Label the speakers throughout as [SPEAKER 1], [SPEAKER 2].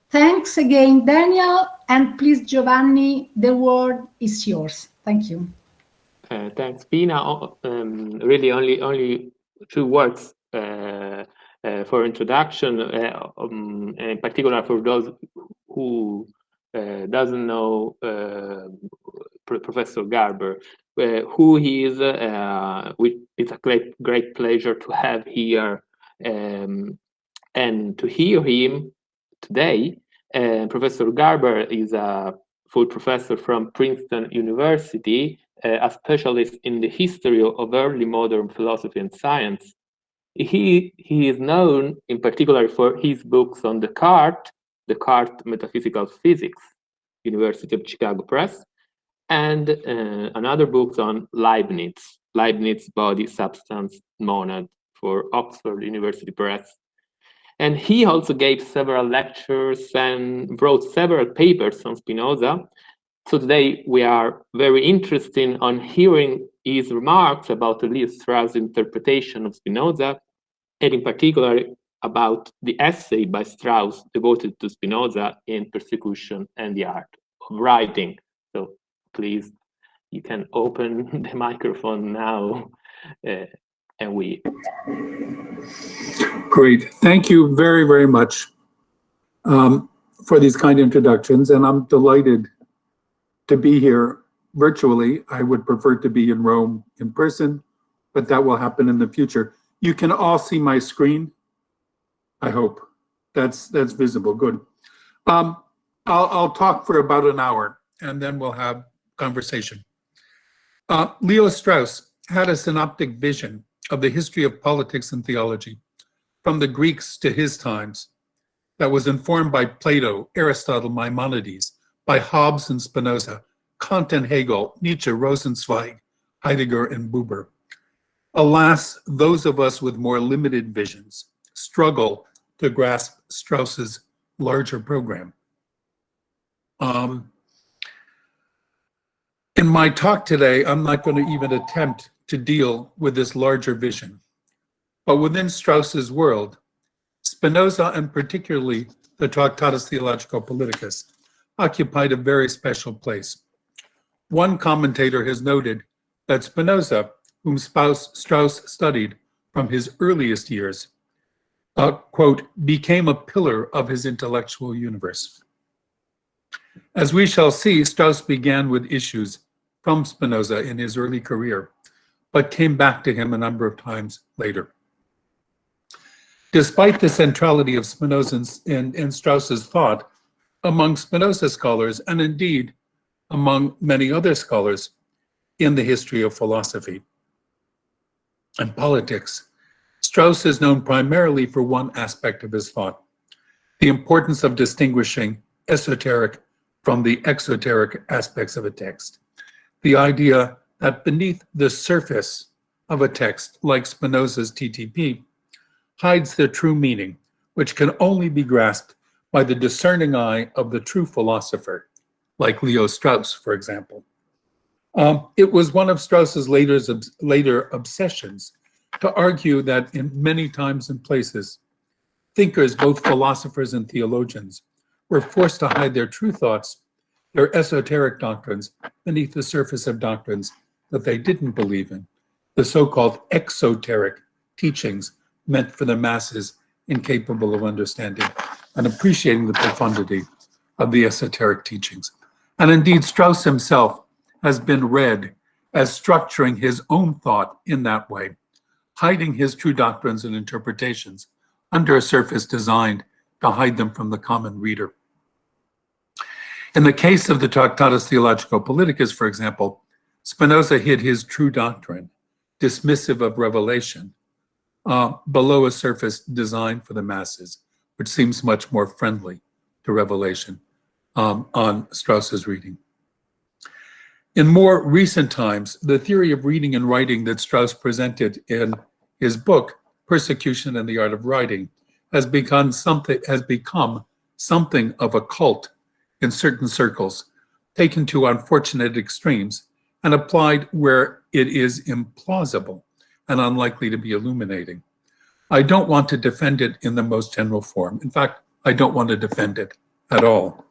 [SPEAKER 1] Thanks again, Daniel, and please, Giovanni, the word is yours. Thank you.
[SPEAKER 2] Thanks, Pina. Really, only 2 words for introduction, in particular for those who doesn't know Professor Garber, who he is. It's a great pleasure to have here and to hear him today. Professor Garber is a full professor from Princeton University, a specialist in the history of early modern philosophy and science. He is known in particular for his books on Descartes, Metaphysical Physics, University of Chicago Press, and another book on Leibniz, Body, Substance, Monad, for Oxford University Press. And he also gave several lectures and wrote several papers on Spinoza. So today we are very interested on hearing his remarks about Strauss' interpretation of Spinoza, and in particular about the essay by Strauss devoted to Spinoza in Persecution and the Art of Writing. So please, you can open the microphone now. And we.
[SPEAKER 3] Great. Thank you very, very much for these kind introductions. And I'm delighted to be here virtually. I would prefer to be in Rome in person, but that will happen in the future. You can all see my screen, I hope. That's visible. Good. I'll talk for about an hour, and then we'll have conversation. Leo Strauss had a synoptic vision of the history of politics and theology, from the Greeks to his times, that was informed by Plato, Aristotle, Maimonides, by Hobbes and Spinoza, Kant and Hegel, Nietzsche, Rosenzweig, Heidegger, and Buber. Alas, those of us with more limited visions struggle to grasp Strauss's larger program. In my talk today, I'm not going to even attempt to deal with this larger vision. But within Strauss's world, Spinoza, and particularly the Tractatus theologico-politicus, occupied a very special place. One commentator has noted that Spinoza, whom Strauss studied from his earliest years, quote, became a pillar of his intellectual universe. As we shall see, Strauss began with issues from Spinoza in his early career, but came back to him a number of times later. Despite the centrality of Spinoza in Strauss's thought, among Spinoza scholars, and indeed among many other scholars in the history of philosophy and politics, Strauss is known primarily for one aspect of his thought: the importance of distinguishing esoteric from the exoteric aspects of a text. The idea that beneath the surface of a text, like Spinoza's TTP, hides the true meaning, which can only be grasped by the discerning eye of the true philosopher, like Leo Strauss, for example. It was one of Strauss's later obsessions to argue that in many times and places, thinkers, both philosophers and theologians, were forced to hide their true thoughts, their esoteric doctrines, beneath the surface of doctrines that they didn't believe in, the so-called exoteric teachings meant for the masses incapable of understanding and appreciating the profundity of the esoteric teachings. And indeed, Strauss himself has been read as structuring his own thought in that way, hiding his true doctrines and interpretations under a surface designed to hide them from the common reader. In the case of the Tractatus theologico-politicus, for example, Spinoza hid his true doctrine, dismissive of revelation, below a surface designed for the masses, which seems much more friendly to revelation on Strauss's reading. In more recent times, the theory of reading and writing that Strauss presented in his book, Persecution and the Art of Writing, has become something of a cult in certain circles, taken to unfortunate extremes, and applied where it is implausible and unlikely to be illuminating. I don't want to defend it in the most general form. In fact, I don't want to defend it at all.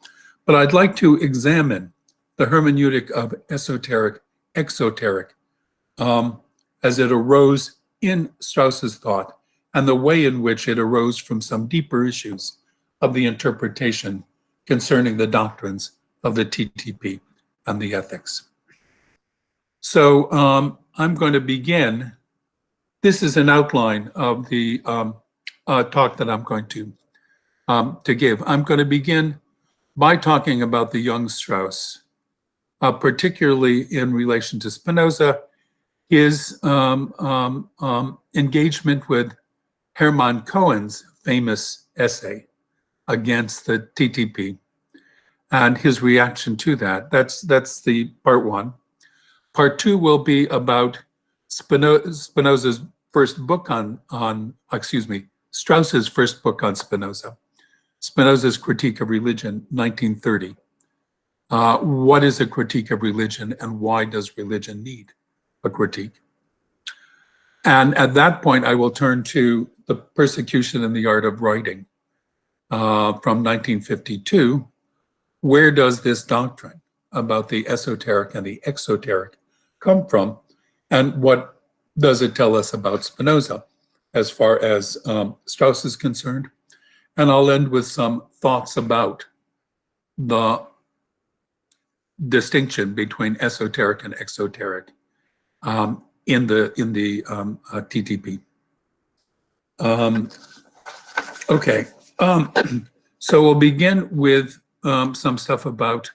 [SPEAKER 3] But I'd like to examine the hermeneutic of esoteric-exoteric as it arose in Strauss's thought and the way in which it arose from some deeper issues of the interpretation concerning the doctrines of the TTP and the ethics. So I'm going to begin. This is an outline of the talk that I'm going to give. I'm going to begin by talking about the young Strauss, particularly in relation to Spinoza, his engagement with Hermann Cohen's famous essay against the TTP and his reaction to that. That's the part one. Part two will be about Spinoza's first book Strauss's first book on Spinoza, Spinoza's Critique of Religion, 1930. What is a critique of religion and why does religion need a critique? And at that point, I will turn to The Persecution and the Art of Writing from 1952. Where does this doctrine about the esoteric and the exoteric come from? And what does it tell us about Spinoza as far as Strauss is concerned? And I'll end with some thoughts about the distinction between esoteric and exoteric in the TTP. Okay, so we'll begin with some stuff about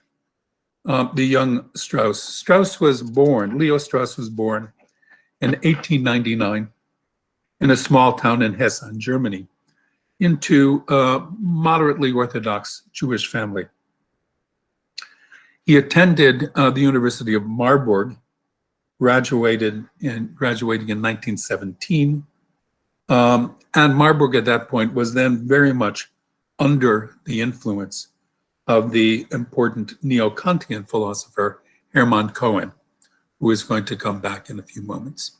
[SPEAKER 3] the young Strauss. Leo Strauss was born in 1899 in a small town in Hesse, Germany, into a moderately Orthodox Jewish family. He attended the University of Marburg, graduating in 1917. And Marburg at that point was then very much under the influence of the important neo-Kantian philosopher Hermann Cohen, who is going to come back in a few moments.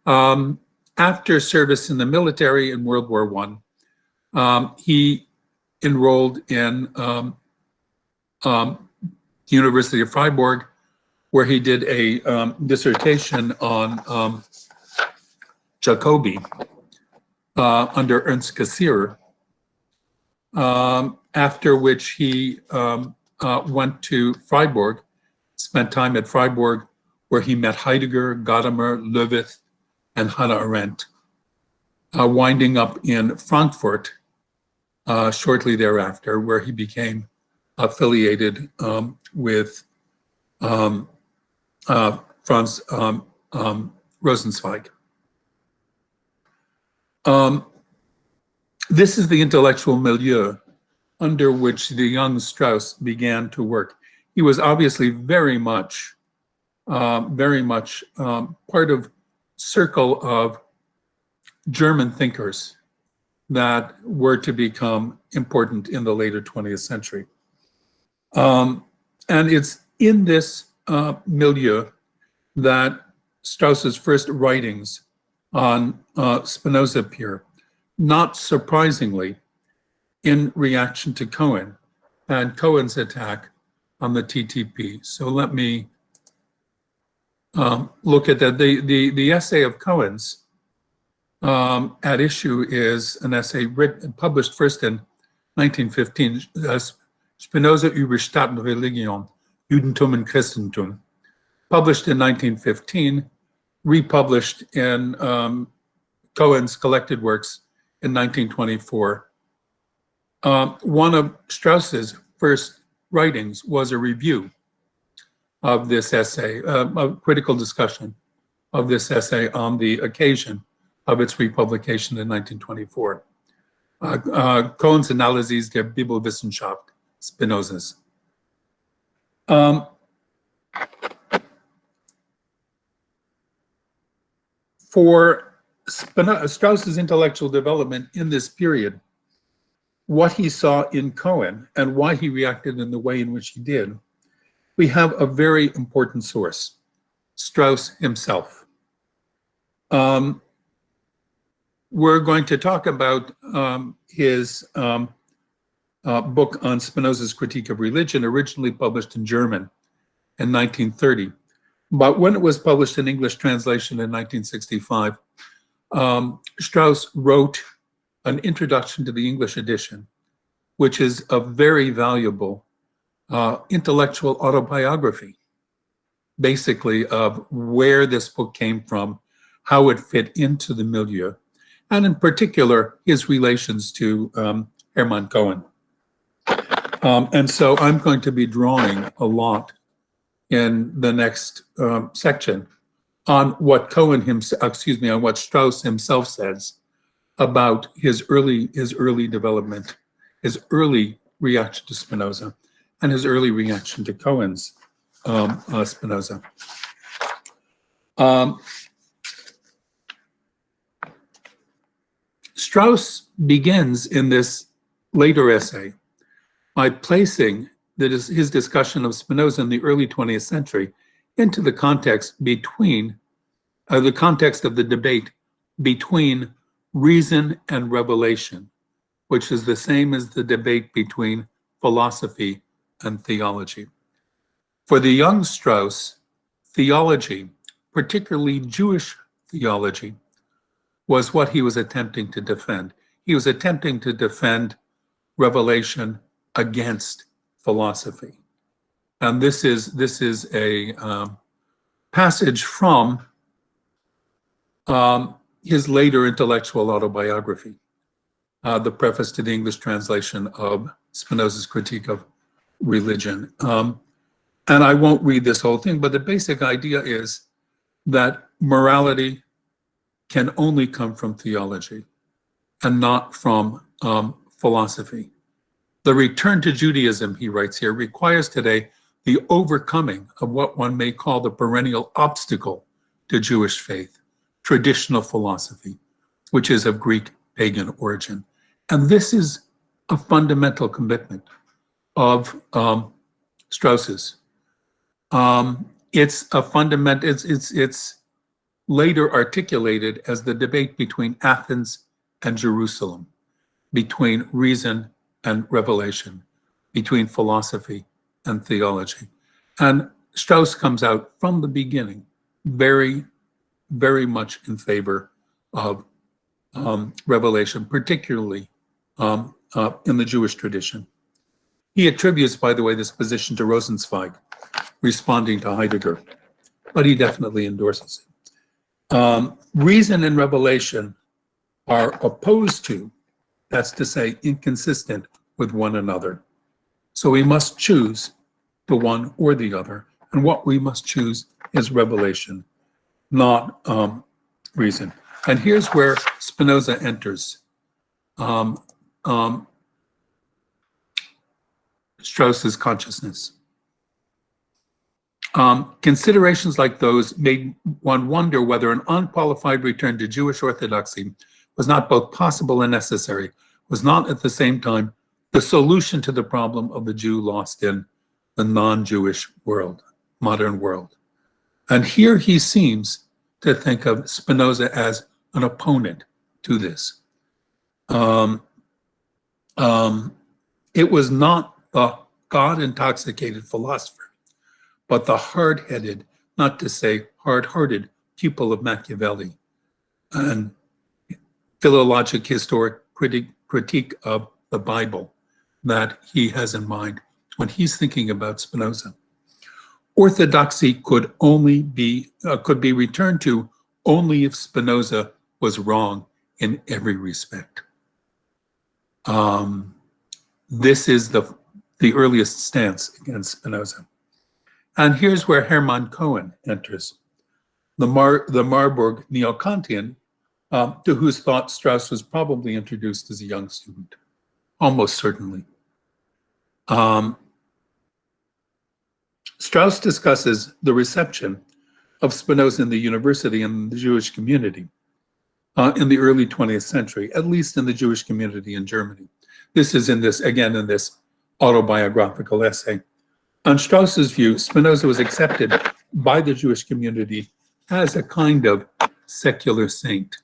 [SPEAKER 3] After service in the military in World War I, he enrolled in University of Freiburg, where he did a dissertation on Jacobi under Ernst Cassirer, after which he went to Freiburg, spent time at Freiburg, where he met Heidegger, Gadamer, Löwith, and Hannah Arendt, winding up in Frankfurt shortly thereafter, where he became affiliated with Franz Rosenzweig. This is the intellectual milieu under which the young Strauss began to work. He was obviously very much part of circle of German thinkers that were to become important in the later 20th century. And it's in this milieu that Strauss's first writings on Spinoza appear, not surprisingly, in reaction to Cohen and Cohen's attack on the TTP. So let me look at that. The essay of Cohen's at issue is an essay published first in 1915, Spinoza über Staat und Religion, Judentum und Christentum, published in 1915, republished in Cohen's collected works in 1924. One of Strauss's first writings was a review of this essay, a critical discussion of this essay on the occasion of its republication in 1924. Cohen's Analyses der Bibelwissenschaft Spinozas. For Strauss's intellectual development in this period, what he saw in Cohen and why he reacted in the way in which he did, we have a very important source, Strauss himself. We're going to talk about his book on Spinoza's Critique of Religion, originally published in German in 1930. But when it was published in English translation in 1965, Strauss wrote an introduction to the English edition, which is a very valuable intellectual autobiography, basically of where this book came from, how it fit into the milieu, and in particular, his relations to Hermann Cohen. And so I'm going to be drawing a lot in the next section on what Cohen himself, excuse me, on what Strauss himself says about his early development, his early reaction to Spinoza, and his early reaction to Cohen's Spinoza. Strauss begins in this later essay by placing his discussion of Spinoza in the early 20th century into the context between the context of the debate between reason and revelation, which is the same as the debate between philosophy and theology. For the young Strauss, theology, particularly Jewish theology, was what he was attempting to defend. He was attempting to defend revelation against philosophy. And this is a passage from his later intellectual autobiography, the preface to the English translation of Spinoza's Critique of Religion. And I won't read this whole thing, but the basic idea is that morality can only come from theology and not from philosophy. The return to Judaism, he writes here, requires today the overcoming of what one may call the perennial obstacle to Jewish faith, traditional philosophy, which is of Greek pagan origin. And this is a fundamental commitment of Strauss's. It's a fundamental, it's later articulated as the debate between Athens and Jerusalem, between reason and revelation, between philosophy and theology. And Strauss comes out from the beginning very, very much in favor of revelation, particularly in the Jewish tradition. He attributes, by the way, this position to Rosenzweig, responding to Heidegger, but he definitely endorses it. Reason and revelation are opposed to, that's to say, inconsistent with one another. So we must choose the one or the other. And what we must choose is revelation, not reason. And here's where Spinoza enters Strauss's consciousness. Considerations like those made one wonder whether an unqualified return to Jewish orthodoxy was not both possible and necessary, was not at the same time the solution to the problem of the Jew lost in the non-Jewish world, modern world. And here he seems to think of Spinoza as an opponent to this. It was not the God-intoxicated philosopher, but the hard-headed, not to say hard-hearted, pupil of Machiavelli and philologic historic critique of the Bible that he has in mind when he's thinking about Spinoza. Orthodoxy could be returned to only if Spinoza was wrong in every respect. This is the earliest stance against Spinoza. And here's where Hermann Cohen enters, the Marburg neo-Kantian, to whose thought Strauss was probably introduced as a young student, almost certainly. Strauss discusses the reception of Spinoza in the university and the Jewish community in the early 20th century, at least in the Jewish community in Germany. This is in this, again, in this autobiographical essay. On Strauss's view, Spinoza was accepted by the Jewish community as a kind of secular saint.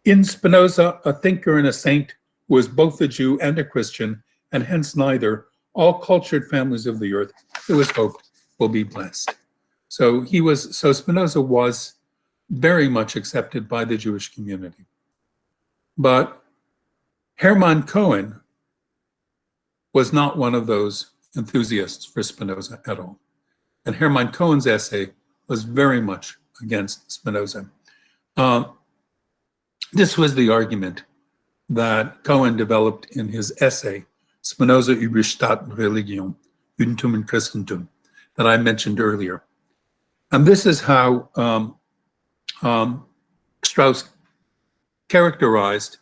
[SPEAKER 3] In Spinoza, a thinker and a saint who was both a Jew and a Christian, and hence neither, all cultured families of the earth, it was hoped, will be blessed. So Spinoza was very much accepted by the Jewish community. But Hermann Cohen was not one of those enthusiasts for Spinoza at all. And Hermann Cohen's essay was very much against Spinoza. This was the argument that Cohen developed in his essay, Spinoza über Staat und Religion, Judentum und Christentum, that I mentioned earlier. And this is how Strauss characterized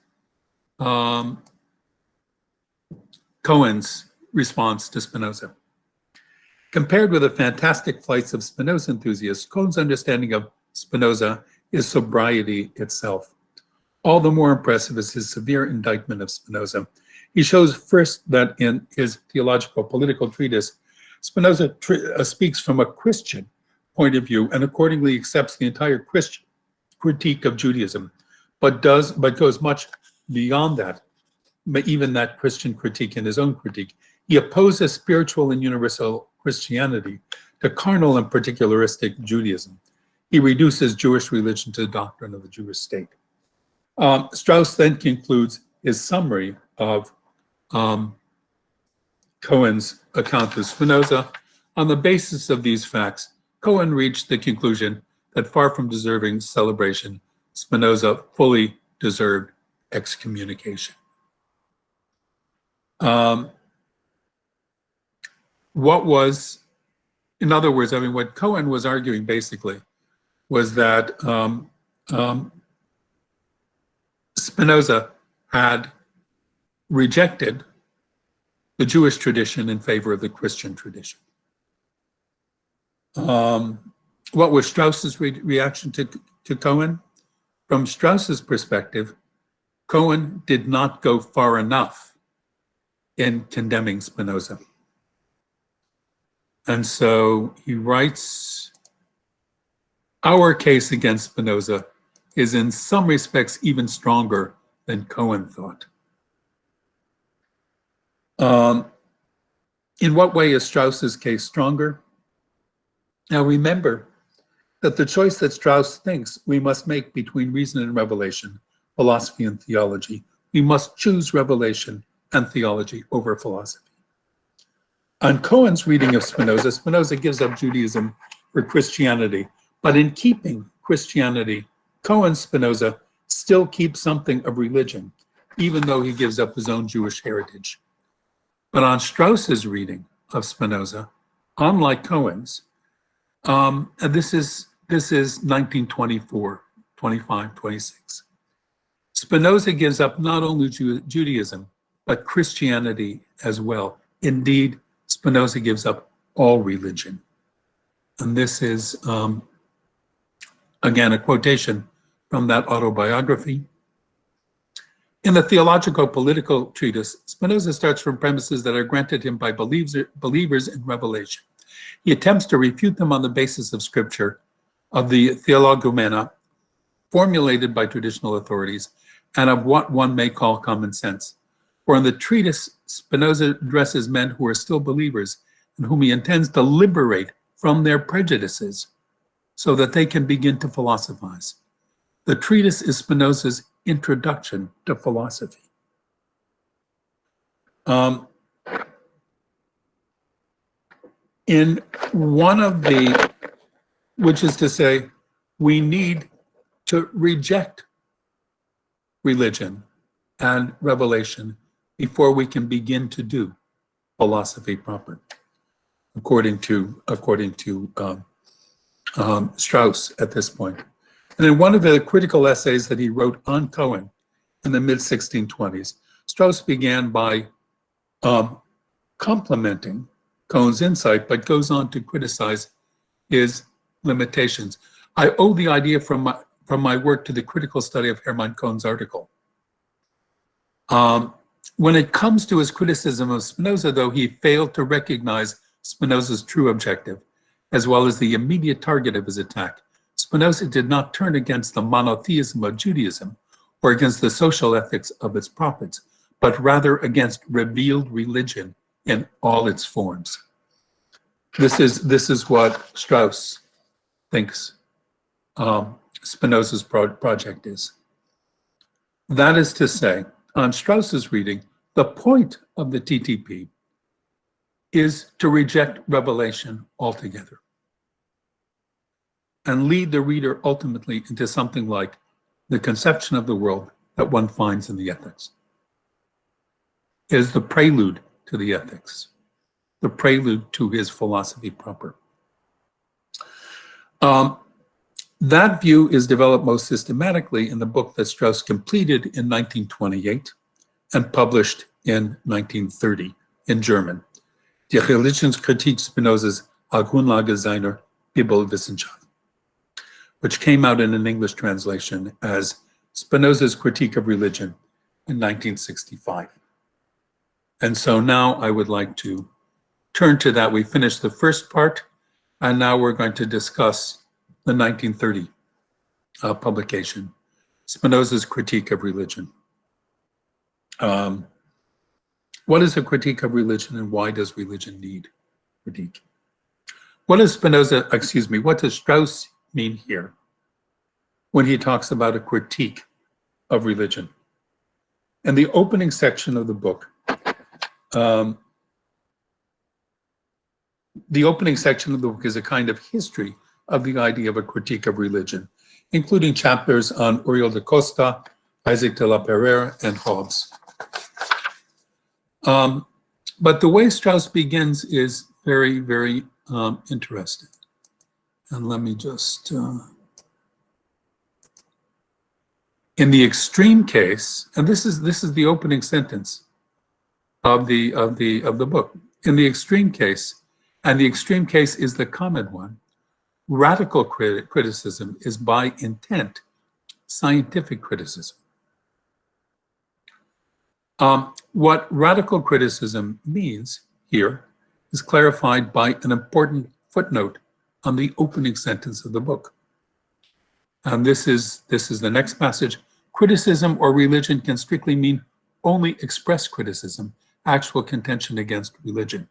[SPEAKER 3] Cohen's response to Spinoza. Compared with the fantastic flights of Spinoza enthusiasts, Cohen's understanding of Spinoza is sobriety itself. All the more impressive is his severe indictment of Spinoza. He shows first that in his theologico-political treatise, Spinoza speaks from a Christian point of view and accordingly accepts the entire Christian critique of Judaism, but goes much beyond that, even that Christian critique in his own critique. He opposes spiritual and universal Christianity to carnal and particularistic Judaism. He reduces Jewish religion to the doctrine of the Jewish state. Strauss then concludes his summary of Cohen's account of Spinoza. On the basis of these facts, Cohen reached the conclusion that far from deserving celebration, Spinoza fully deserved excommunication. In other words, I mean, what Cohen was arguing basically was that Spinoza had rejected the Jewish tradition in favor of the Christian tradition. What was Strauss's reaction to Cohen? From Strauss's perspective, Cohen did not go far enough in condemning Spinoza. And so he writes, our case against Spinoza is in some respects even stronger than Cohen thought. In what way is Strauss's case stronger? Now remember that the choice that Strauss thinks we must make between reason and revelation, philosophy and theology, we must choose revelation and theology over philosophy. On Cohen's reading of Spinoza, Spinoza gives up Judaism for Christianity, but in keeping Christianity, Cohen's Spinoza still keeps something of religion, even though he gives up his own Jewish heritage. But on Strauss's reading of Spinoza, unlike Cohen's, and this is 1924, 25, 26. Spinoza gives up not only Judaism, but Christianity as well. Indeed, Spinoza gives up all religion. And this is, again, a quotation from that autobiography. In the theologico-political treatise, Spinoza starts from premises that are granted him by believers in revelation. He attempts to refute them on the basis of scripture, of the theologomena formulated by traditional authorities, and of what one may call common sense. For in the treatise, Spinoza addresses men who are still believers and whom he intends to liberate from their prejudices so that they can begin to philosophize. The treatise is Spinoza's introduction to philosophy. In one of the, which is to say, we need to reject religion and revelation before we can begin to do philosophy proper, according to Strauss at this point. And in one of the critical essays that he wrote on Cohen in the mid-1620s, Strauss began by complimenting Cohen's insight, but goes on to criticize his limitations. I owe the idea from from my work to the critical study of Hermann Cohn's article. When it comes to his criticism of Spinoza, though, he failed to recognize Spinoza's true objective, as well as the immediate target of his attack. Spinoza did not turn against the monotheism of Judaism or against the social ethics of its prophets, but rather against revealed religion in all its forms. This is what Strauss thinks Spinoza's project is. That is to say, on Strauss's reading, the point of the TTP is to reject revelation altogether and lead the reader ultimately into something like the conception of the world that one finds in the ethics. It is the prelude to the ethics, the prelude to his philosophy proper. That view is developed most systematically in the book that Strauss completed in 1928 and published in 1930 in German, Die Religionskritik Spinozas als Grundlage seiner Bibelwissenschaft, which came out in an English translation as Spinoza's Critique of Religion in 1965. And so now I would like to turn to that. We finished the first part, and now we're going to discuss the 1930 publication, Spinoza's Critique of Religion. What is a critique of religion, and why does religion need critique? What does Strauss mean here when he talks about a critique of religion? In the opening section of the book, is a kind of history of the idea of a critique of religion, including chapters on Uriel de Costa, Isaac de la Pereira, and Hobbes. But the way Strauss begins is very, very interesting. And let me just, in the extreme case, and this is the opening sentence of the book. In the extreme case, and the extreme case is the common one, radical criticism is by intent scientific criticism. What radical criticism means here is clarified by an important footnote on the opening sentence of the book. And this is the next passage. Criticism or religion can strictly mean only express criticism, actual contention against religion.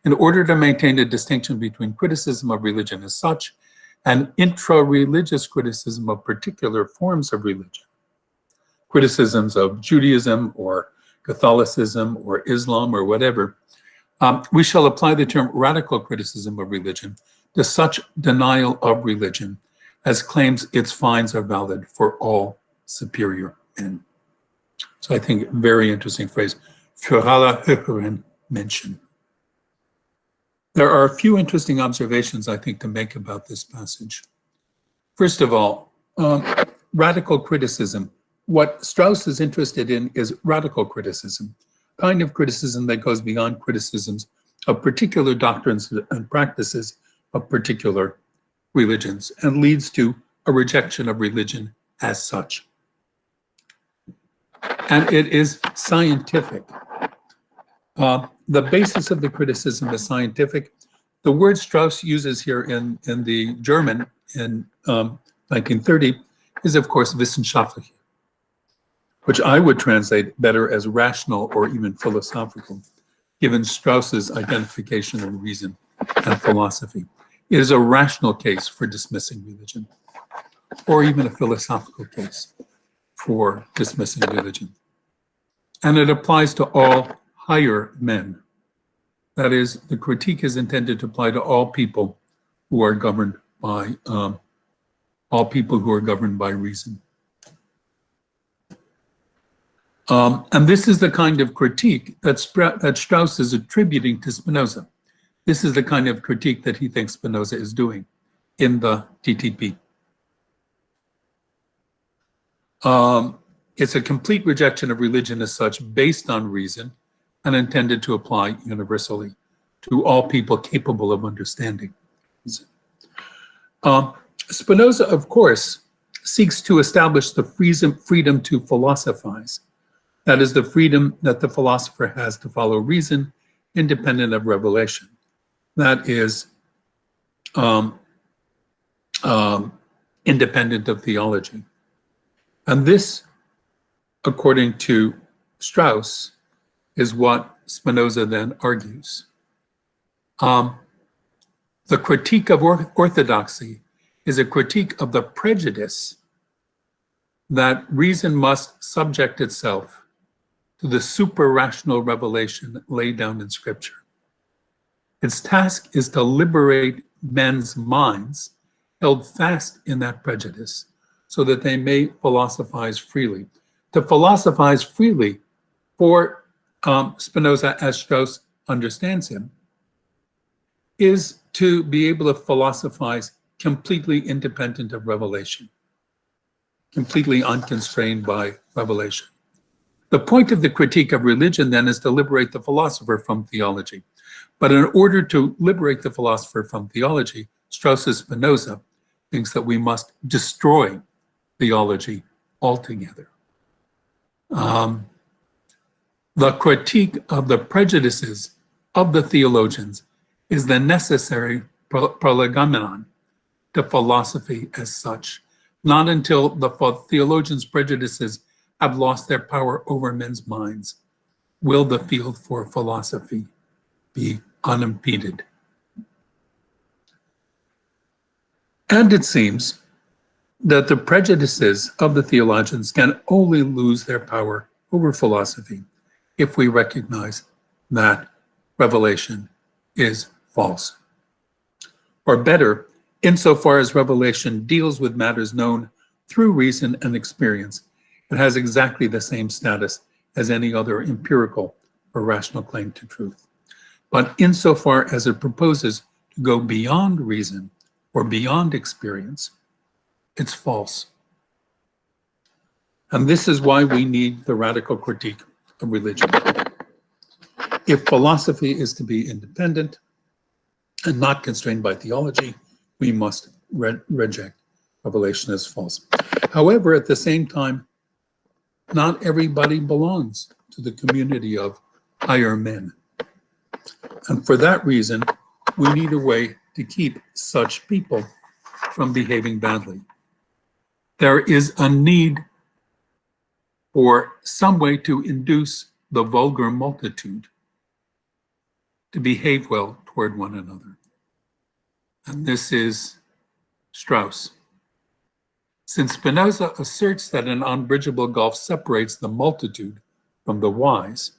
[SPEAKER 3] In order to maintain a distinction between criticism of religion as such and intra-religious criticism of particular forms of religion, criticisms of Judaism or Catholicism or Islam or whatever, we shall apply the term radical criticism of religion to such denial of religion as claims its finds are valid for all superior men. So I think very interesting phrase, für alle höheren Menschen. There are a few interesting observations, I think, to make about this passage. First of all, radical criticism. What Strauss is interested in is radical criticism, kind of criticism that goes beyond criticisms of particular doctrines and practices of particular religions and leads to a rejection of religion as such. And it is scientific. The basis of the criticism is scientific. The word Strauss uses here in the German in 1930 is, of course, wissenschaftlich, which I would translate better as rational or even philosophical, given Strauss's identification of reason and philosophy. It is a rational case for dismissing religion, or even a philosophical case for dismissing religion. And it applies to all higher men. That is, the critique is intended to apply to all people who are governed by reason. And this is the kind of critique that Strauss is attributing to Spinoza. This is the kind of critique that he thinks Spinoza is doing in the TTP. It's a complete rejection of religion as such, based on reason, and intended to apply universally to all people capable of understanding. Spinoza, of course, seeks to establish the freedom to philosophize. That is the freedom that the philosopher has to follow reason, independent of revelation. That is independent of theology. And this, according to Strauss, is what Spinoza then argues. The critique of orthodoxy is a critique of the prejudice that reason must subject itself to the super-rational revelation laid down in Scripture. Its task is to liberate men's minds held fast in that prejudice so that they may philosophize freely. To philosophize freely for Spinoza, as Strauss understands him, is to be able to philosophize completely independent of revelation, completely unconstrained by revelation. The point of the critique of religion then is to liberate the philosopher from theology. But in order to liberate the philosopher from theology, Strauss's Spinoza thinks that we must destroy theology altogether. The critique of the prejudices of the theologians is the necessary prolegomenon to philosophy as such. Not until the theologians' prejudices have lost their power over men's minds will the field for philosophy be unimpeded. And it seems that the prejudices of the theologians can only lose their power over philosophy if we recognize that revelation is false. Or better, insofar as revelation deals with matters known through reason and experience, it has exactly the same status as any other empirical or rational claim to truth. But insofar as it proposes to go beyond reason or beyond experience, it's false. And this is why we need the radical critique of religion. If philosophy is to be independent and not constrained by theology, we must reject revelation as false. However, at the same time, not everybody belongs to the community of higher men. And for that reason, we need a way to keep such people from behaving badly. There is a need for some way to induce the vulgar multitude to behave well toward one another. And this is Strauss. Since Spinoza asserts that an unbridgeable gulf separates the multitude from the wise,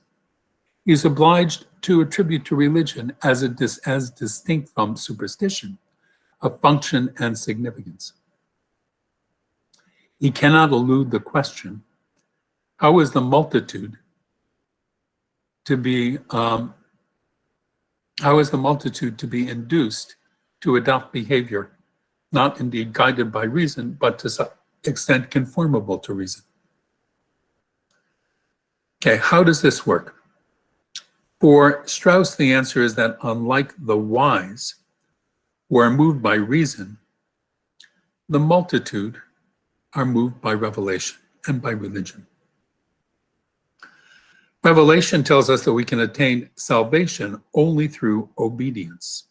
[SPEAKER 3] he's obliged to attribute to religion as distinct from superstition, a function and significance. He cannot elude the question, how is the multitude to be induced to adopt behavior not indeed guided by reason, but to some extent conformable to reason? Okay, how does this work? For Strauss, the answer is that unlike the wise, who are moved by reason, the multitude are moved by revelation and by religion. Revelation tells us that we can attain salvation only through obedience.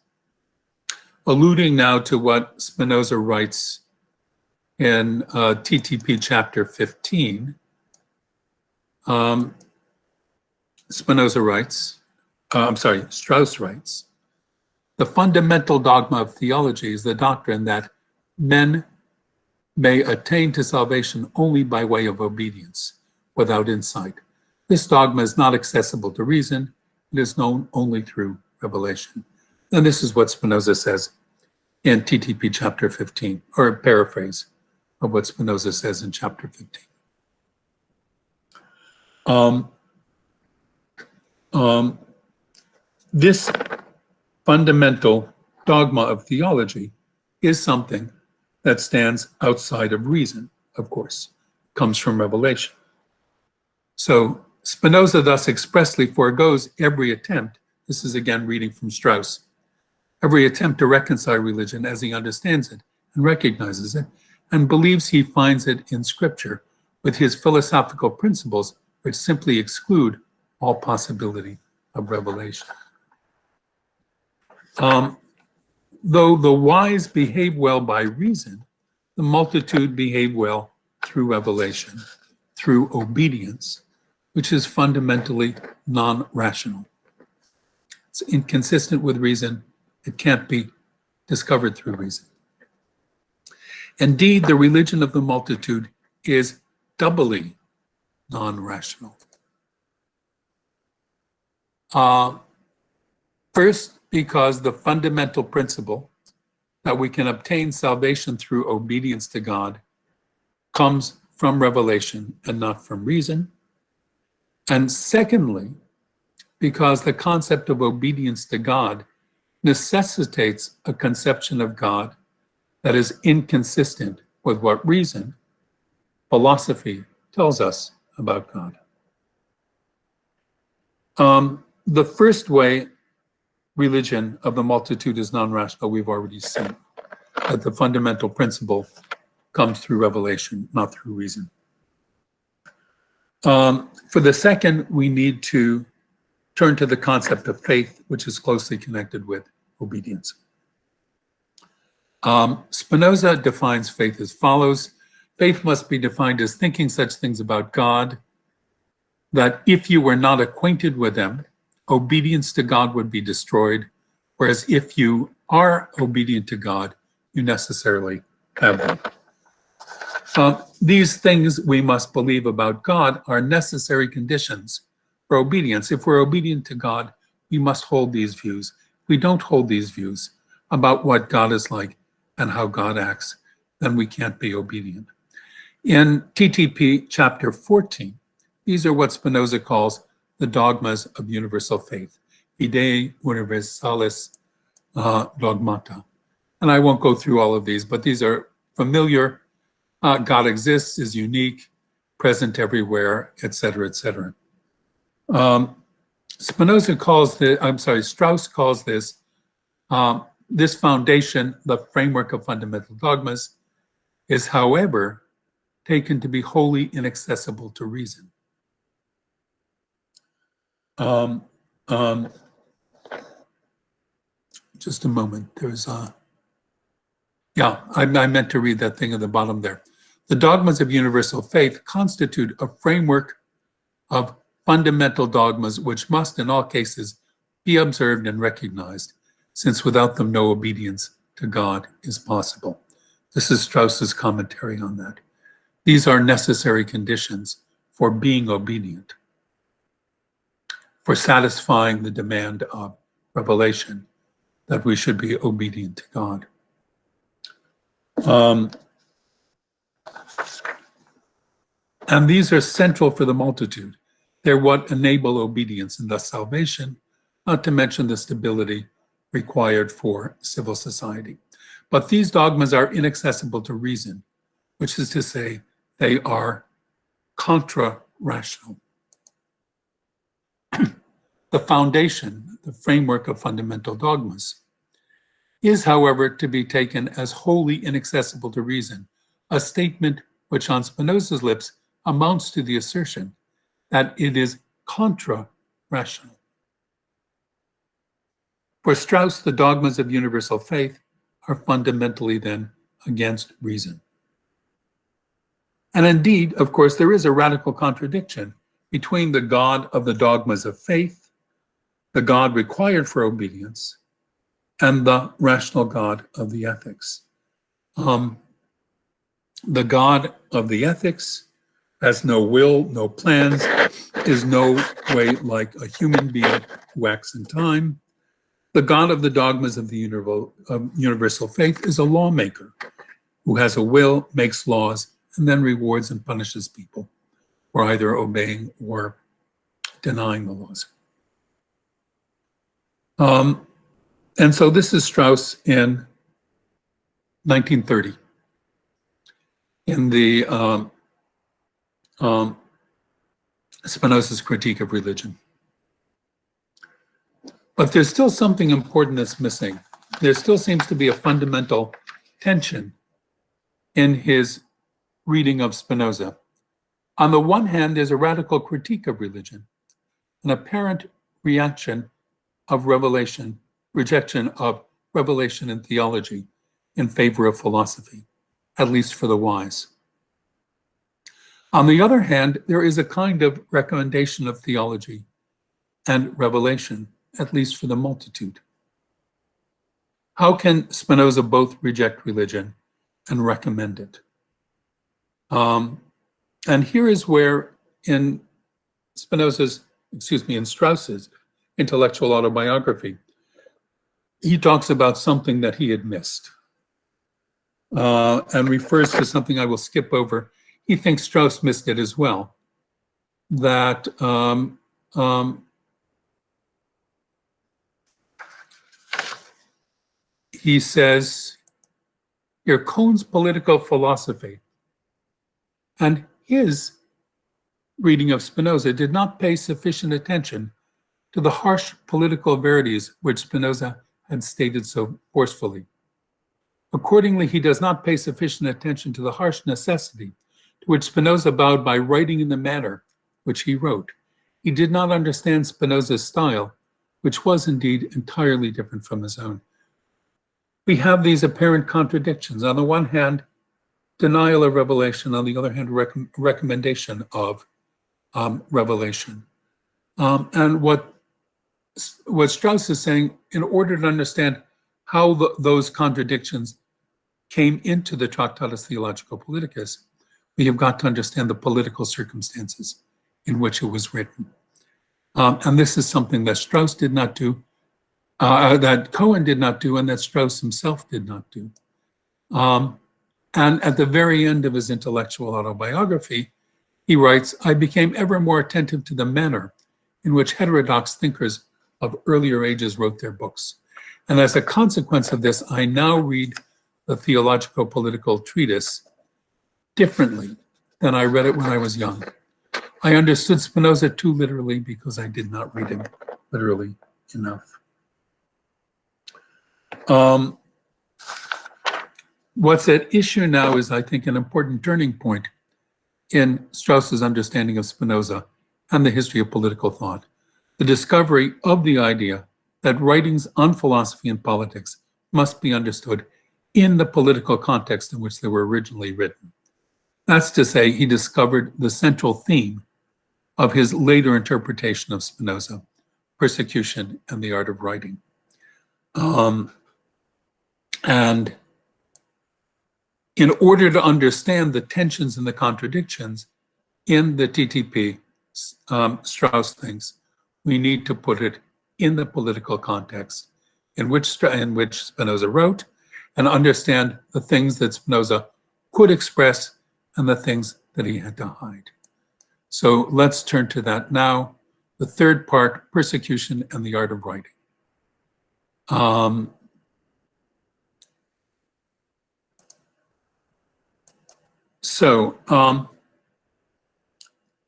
[SPEAKER 3] Alluding now to what Spinoza writes in TTP chapter 15, Strauss writes, the fundamental dogma of theology is the doctrine that men may attain to salvation only by way of obedience, without insight. This dogma is not accessible to reason. It is known only through revelation. And this is what Spinoza says in TTP chapter 15, or a paraphrase of what Spinoza says in chapter 15. This fundamental dogma of theology is something that stands outside of reason, of course, comes from revelation. So Spinoza thus expressly foregoes every attempt, this is again reading from Strauss, every attempt to reconcile religion as he understands it and recognizes it, and believes he finds it in Scripture with his philosophical principles, which simply exclude all possibility of revelation. Though the wise behave well by reason, the multitude behave well through revelation, through obedience, which is fundamentally non-rational. It's inconsistent with reason. It can't be discovered through reason. Indeed, the religion of the multitude is doubly non-rational. First, because the fundamental principle that we can obtain salvation through obedience to God comes from revelation and not from reason. And secondly, because the concept of obedience to God necessitates a conception of God that is inconsistent with what reason, philosophy tells us about God. The first way religion of the multitude is non-rational, we've already seen, that the fundamental principle comes through revelation, not through reason. For the second, we need to turn to the concept of faith, which is closely connected with obedience. Spinoza defines faith as follows. Faith must be defined as thinking such things about God that if you were not acquainted with them, obedience to God would be destroyed, whereas if you are obedient to God, you necessarily have them. These things we must believe about God are necessary conditions for obedience. If we're obedient to God, we must hold these views. If we don't hold these views about what God is like and how God acts, then we can't be obedient. In TTP chapter 14, these are what Spinoza calls the dogmas of universal faith, Idei universalis dogmata. And I won't go through all of these, but these are familiar. God exists, is unique, present everywhere, etc., etc. Strauss calls this this foundation, the framework of fundamental dogmas, is, however, taken to be wholly inaccessible to reason. Just a moment. There's I meant to read that thing at the bottom there. The dogmas of universal faith constitute a framework of fundamental dogmas which must, in all cases, be observed and recognized, since without them no obedience to God is possible. This is Strauss's commentary on that. These are necessary conditions for being obedient, for satisfying the demand of revelation that we should be obedient to God. And these are central for the multitude. They're what enable obedience and thus salvation, not to mention the stability required for civil society. But these dogmas are inaccessible to reason, which is to say, they are contra-rational. The foundation, the framework of fundamental dogmas, is, however, to be taken as wholly inaccessible to reason, a statement which on Spinoza's lips amounts to the assertion that it is contra-rational. For Strauss, the dogmas of universal faith are fundamentally then against reason. And indeed, of course, there is a radical contradiction between the God of the dogmas of faith, the God required for obedience, and the rational God of the ethics. The God of the ethics has no will, no plans, is no way like a human being who acts in time. The God of the dogmas of the universal faith is a lawmaker who has a will, makes laws, and then rewards and punishes people for either obeying or denying the laws. And so this is Strauss in 1930 in the Spinoza's Critique of Religion. But there's still something important that's missing. There still seems to be a fundamental tension in his reading of Spinoza. On the one hand, there's a radical critique of religion, an apparent rejection of revelation and theology in favor of philosophy, at least for the wise. On the other hand, there is a kind of recommendation of theology and revelation, at least for the multitude. How can Spinoza both reject religion and recommend it? And here is where in Strauss's intellectual autobiography, he talks about something that he had missed and refers to something I will skip over. He thinks Strauss missed it as well, that he says, here, Cohn's political philosophy and his reading of Spinoza did not pay sufficient attention to the harsh political verities which Spinoza had stated so forcefully. Accordingly, he does not pay sufficient attention to the harsh necessity to which Spinoza bowed by writing in the manner which he wrote. He did not understand Spinoza's style, which was indeed entirely different from his own. We have these apparent contradictions. On the one hand, denial of revelation, on the other hand, recommendation of revelation. And what Strauss is saying, in order to understand how those contradictions came into the Tractatus theologico-politicus, we have got to understand the political circumstances in which it was written. And this is something that Strauss did not do, that Cohen did not do, and that Strauss himself did not do. And at the very end of his intellectual autobiography, he writes, I became ever more attentive to the manner in which heterodox thinkers of earlier ages wrote their books. And as a consequence of this, I now read the theologico-political treatise differently than I read it when I was young. I understood Spinoza too literally because I did not read him literally enough. What's at issue now is, I think, an important turning point in Strauss's understanding of Spinoza and the history of political thought, the discovery of the idea that writings on philosophy and politics must be understood in the political context in which they were originally written. That's to say, he discovered the central theme of his later interpretation of Spinoza, persecution and the art of writing. And in order to understand the tensions and the contradictions in the TTP, Strauss thinks we need to put it in the political context in which Spinoza wrote, and understand the things that Spinoza could express and the things that he had to hide. So let's turn to that now. The third part, persecution and the art of writing.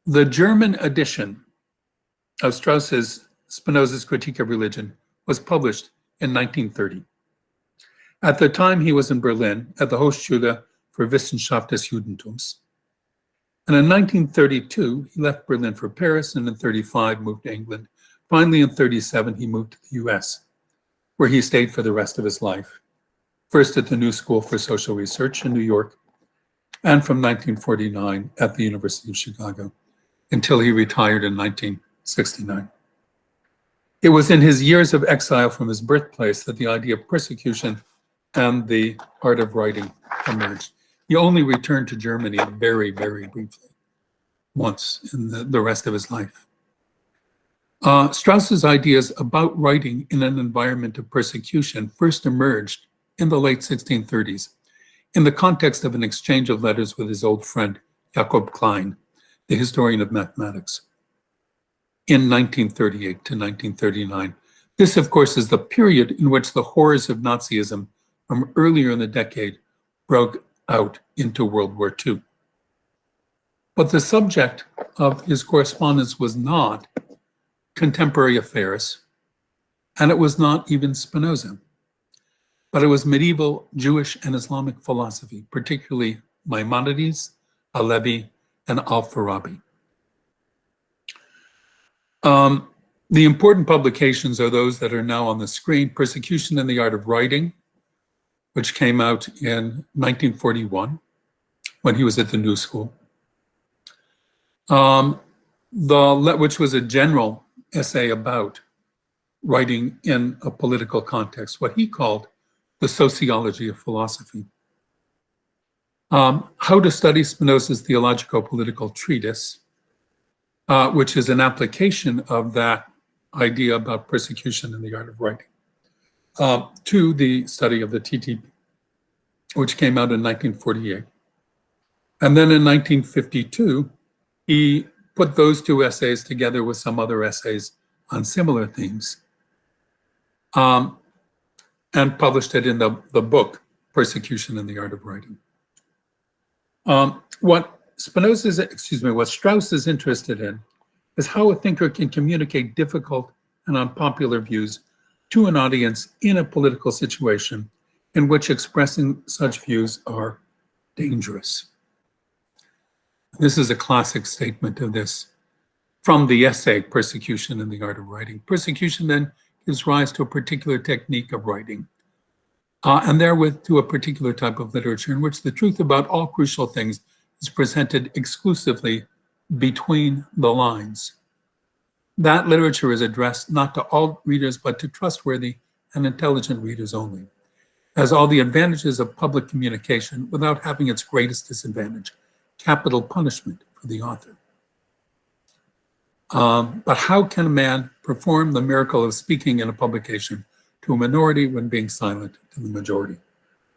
[SPEAKER 3] The German edition of Spinoza's Critique of Religion was published in 1930. At the time, he was in Berlin at the Hochschule für Wissenschaft des Judentums. And in 1932, he left Berlin for Paris, and in 1935 moved to England. Finally, in 1937, he moved to the US, where he stayed for the rest of his life. First at the New School for Social Research in New York, and from 1949 at the University of Chicago, until he retired in 1969. It was in his years of exile from his birthplace that the idea of persecution and the art of writing emerged. He only returned to Germany very, very briefly, once in the rest of his life. Strauss's ideas about writing in an environment of persecution first emerged in the late 1630s in the context of an exchange of letters with his old friend, Jakob Klein, the historian of mathematics, in 1938 to 1939. This, of course, is the period in which the horrors of Nazism from earlier in the decade broke out into World War II. But the subject of his correspondence was not contemporary affairs, and it was not even Spinoza. but it was medieval Jewish and Islamic philosophy, particularly Maimonides, Alevi, and Al-Farabi. The important publications are those that are now on the screen: Persecution in the Art of Writing, which came out in 1941 when he was at the New School, which was a general essay about writing in a political context, what he called the sociology of philosophy. How to Study Spinoza's Theologico-Political Treatise, which is an application of that idea about persecution in the art of writing, to the study of the TTP, which came out in 1948. And then in 1952, he put those two essays together with some other essays on similar themes, and published it in the book, Persecution in the Art of Writing. What Strauss is interested in is how a thinker can communicate difficult and unpopular views to an audience in a political situation in which expressing such views are dangerous. This is a classic statement of this from the essay, Persecution in the Art of Writing. Persecution then gives rise to a particular technique of writing, and therewith to a particular type of literature in which the truth about all crucial things is presented exclusively between the lines. That literature is addressed not to all readers, but to trustworthy and intelligent readers only, has all the advantages of public communication without having its greatest disadvantage, capital punishment for the author. But how can a man perform the miracle of speaking in a publication to a minority when being silent to the majority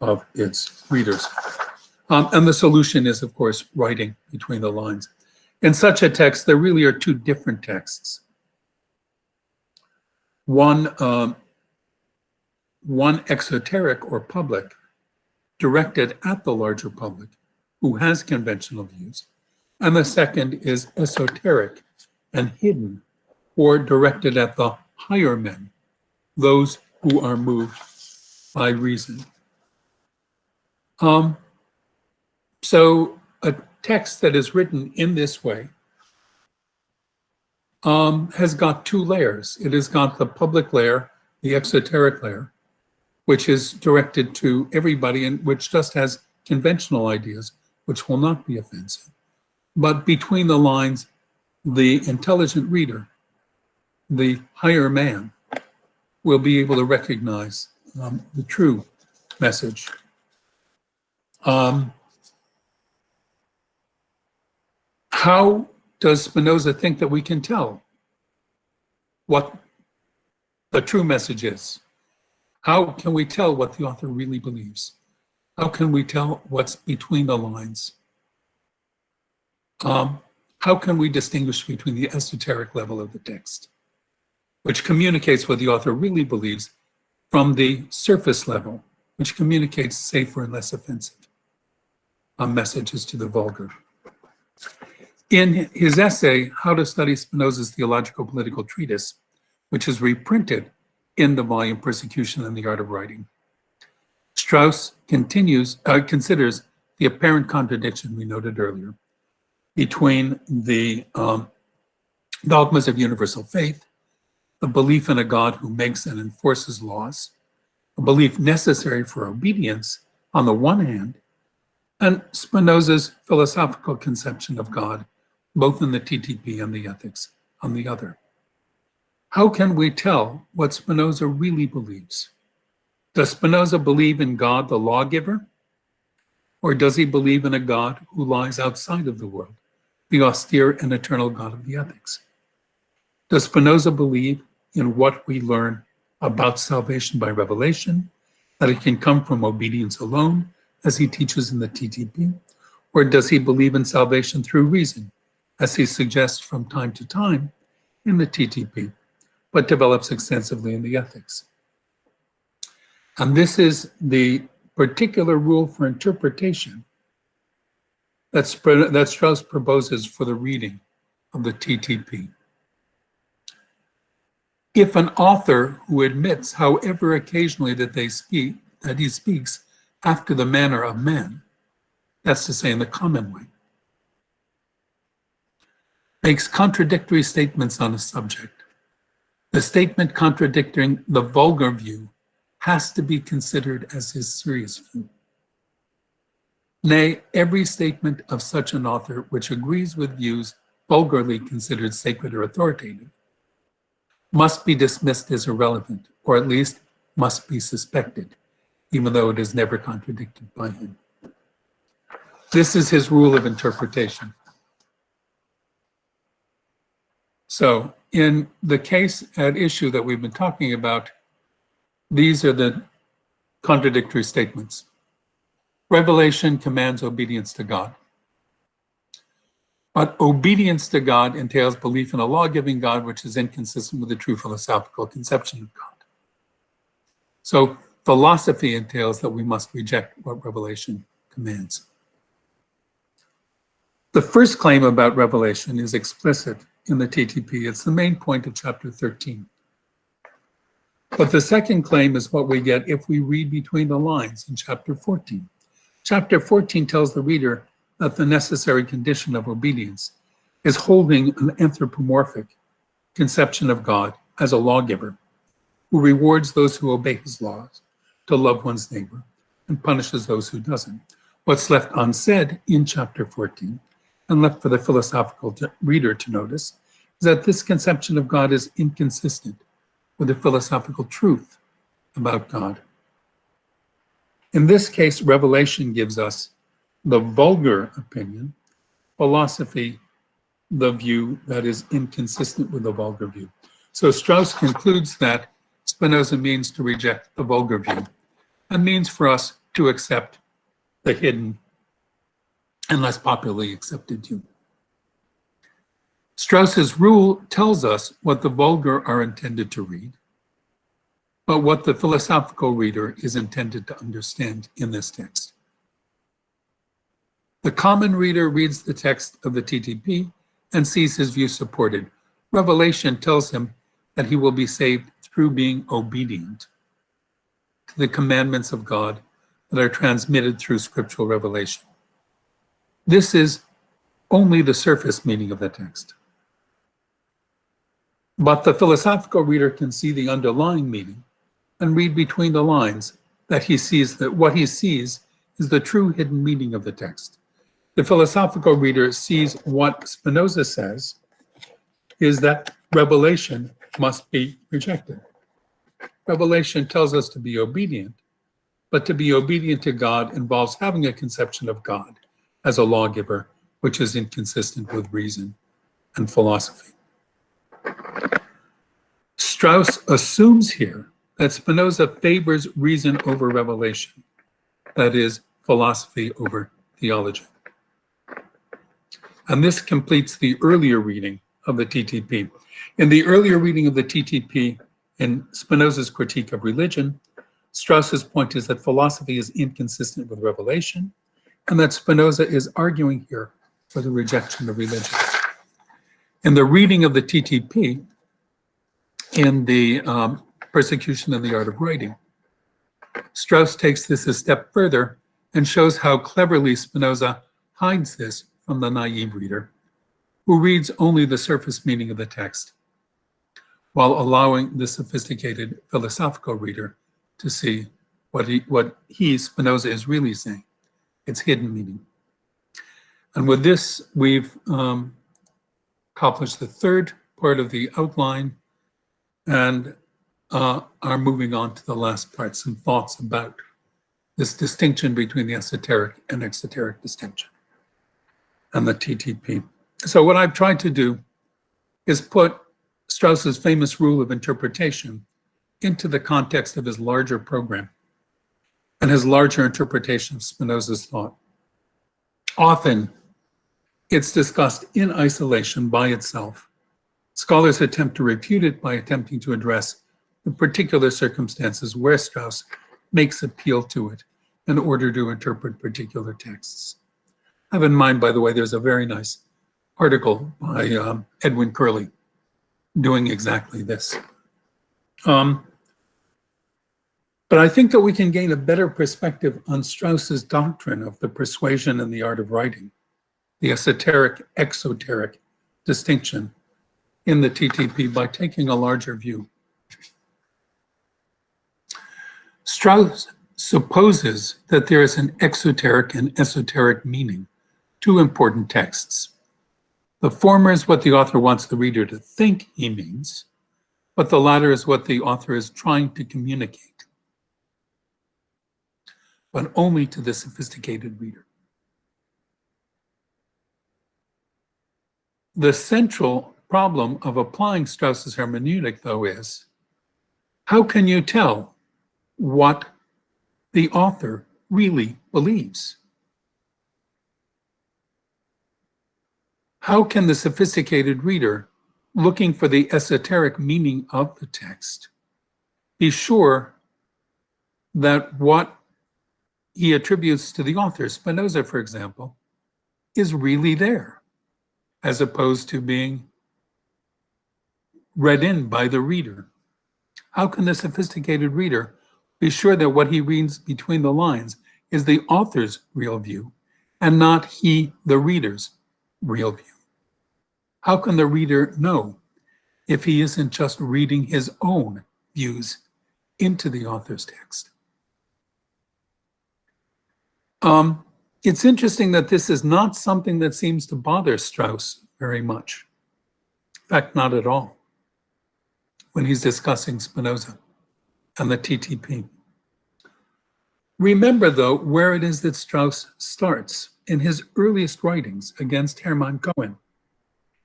[SPEAKER 3] of its readers? And the solution is, of course, writing between the lines. In such a text, there really are two different texts. One exoteric or public, directed at the larger public who has conventional views. And the second is esoteric and hidden, or directed at the higher men, those who are moved by reason. So a text that is written in this way has got two layers. It has got the public layer, the exoteric layer, which is directed to everybody and which just has conventional ideas, which will not be offensive. But between the lines, the intelligent reader, the higher man, will be able to recognize the true message. How does Spinoza think that we can tell what the true message is? How can we tell what the author really believes? How can we tell what's between the lines? How can we distinguish between the esoteric level of the text, which communicates what the author really believes, from the surface level, which communicates safer and less offensive messages to the vulgar? In his essay, How to Study Spinoza's Theologico-Political Treatise, which is reprinted in the volume Persecution in the Art of Writing, Strauss considers the apparent contradiction we noted earlier between the dogmas of universal faith, the belief in a God who makes and enforces laws, a belief necessary for obedience on the one hand, and Spinoza's philosophical conception of God, both in the TTP and the Ethics, on the other. How can we tell what Spinoza really believes? Does Spinoza believe in God, the lawgiver? Or does he believe in a God who lies outside of the world, the austere and eternal God of the Ethics? Does Spinoza believe in what we learn about salvation by revelation, that it can come from obedience alone, as he teaches in the TTP? Or does he believe in salvation through reason, as he suggests from time to time in the TTP, but develops extensively in the Ethics? And this is the particular rule for interpretation that Strauss proposes for the reading of the TTP. If an author who admits, however occasionally, that they speak that he speaks after the manner of man, that's to say in the common way, makes contradictory statements on a subject. The statement contradicting the vulgar view has to be considered as his serious view. Nay, every statement of such an author which agrees with views vulgarly considered sacred or authoritative must be dismissed as irrelevant, or at least must be suspected, even though it is never contradicted by him. This is his rule of interpretation. So in the case at issue that we've been talking about, these are the contradictory statements. Revelation commands obedience to God. But obedience to God entails belief in a law-giving God which is inconsistent with the true philosophical conception of God. So philosophy entails that we must reject what Revelation commands. The first claim about Revelation is explicit in the TTP. It's the main point of chapter 13. But the second claim is what we get if we read between the lines in chapter 14. Chapter 14 tells the reader that the necessary condition of obedience is holding an anthropomorphic conception of God as a lawgiver who rewards those who obey his laws to love one's neighbor and punishes those who doesn't. What's left unsaid in chapter 14 and left for the philosophical reader to notice is that this conception of God is inconsistent with the philosophical truth about God. In this case, Revelation gives us the vulgar opinion, philosophy, the view that is inconsistent with the vulgar view. So Strauss concludes that Spinoza means to reject the vulgar view and means for us to accept the hidden and less popularly accepted view. Strauss's rule tells us what the vulgar are intended to read, but what the philosophical reader is intended to understand in this text. The common reader reads the text of the TTP and sees his view supported. Revelation tells him that he will be saved through being obedient to the commandments of God that are transmitted through scriptural revelation. This is only the surface meaning of the text. But the philosophical reader can see the underlying meaning and read between the lines that he sees that what he sees is the true hidden meaning of the text. The philosophical reader sees what Spinoza says is that revelation must be rejected. Revelation tells us to be obedient, but to be obedient to God involves having a conception of God as a lawgiver, which is inconsistent with reason and philosophy. Strauss assumes here that Spinoza favors reason over revelation, that is, philosophy over theology. And this completes the earlier reading of the TTP. In the earlier reading of the TTP, in Spinoza's critique of religion, Strauss's point is that philosophy is inconsistent with revelation, and that Spinoza is arguing here for the rejection of religion. In the reading of the TTP, in the Persecution and the Art of Writing, Strauss takes this a step further and shows how cleverly Spinoza hides this from the naive reader, who reads only the surface meaning of the text, while allowing the sophisticated philosophical reader to see what Spinoza is really saying, its hidden meaning. And with this, we've accomplished the third part of the outline and are moving on to the last part, some thoughts about this distinction between the esoteric and exoteric distinction and the TTP. So what I've tried to do is put Strauss's famous rule of interpretation into the context of his larger program and his larger interpretation of Spinoza's thought. Often, it's discussed in isolation by itself. Scholars attempt to refute it by attempting to address the particular circumstances where Strauss makes appeal to it in order to interpret particular texts. Have in mind, by the way, there's a very nice article by Edwin Curley doing exactly this. But I think that we can gain a better perspective on Strauss's doctrine of the persuasion and the art of writing, the esoteric-exoteric distinction in the TTP by taking a larger view. Strauss supposes that there is an exoteric and esoteric meaning to important texts. The former is what the author wants the reader to think he means, but the latter is what the author is trying to communicate, but only to the sophisticated reader. The central problem of applying Strauss's hermeneutic, though, is how can you tell what the author really believes? How can the sophisticated reader, looking for the esoteric meaning of the text, be sure that what he attributes to the author, Spinoza, for example, is really there, as opposed to being read in by the reader? How can the sophisticated reader be sure that what he reads between the lines is the author's real view and not he, the reader's, real view? How can the reader know if he isn't just reading his own views into the author's text? It's interesting that this is not something that seems to bother Strauss very much. In fact, not at all, when he's discussing Spinoza and the TTP. Remember, though, where it is that Strauss starts in his earliest writings against Hermann Cohen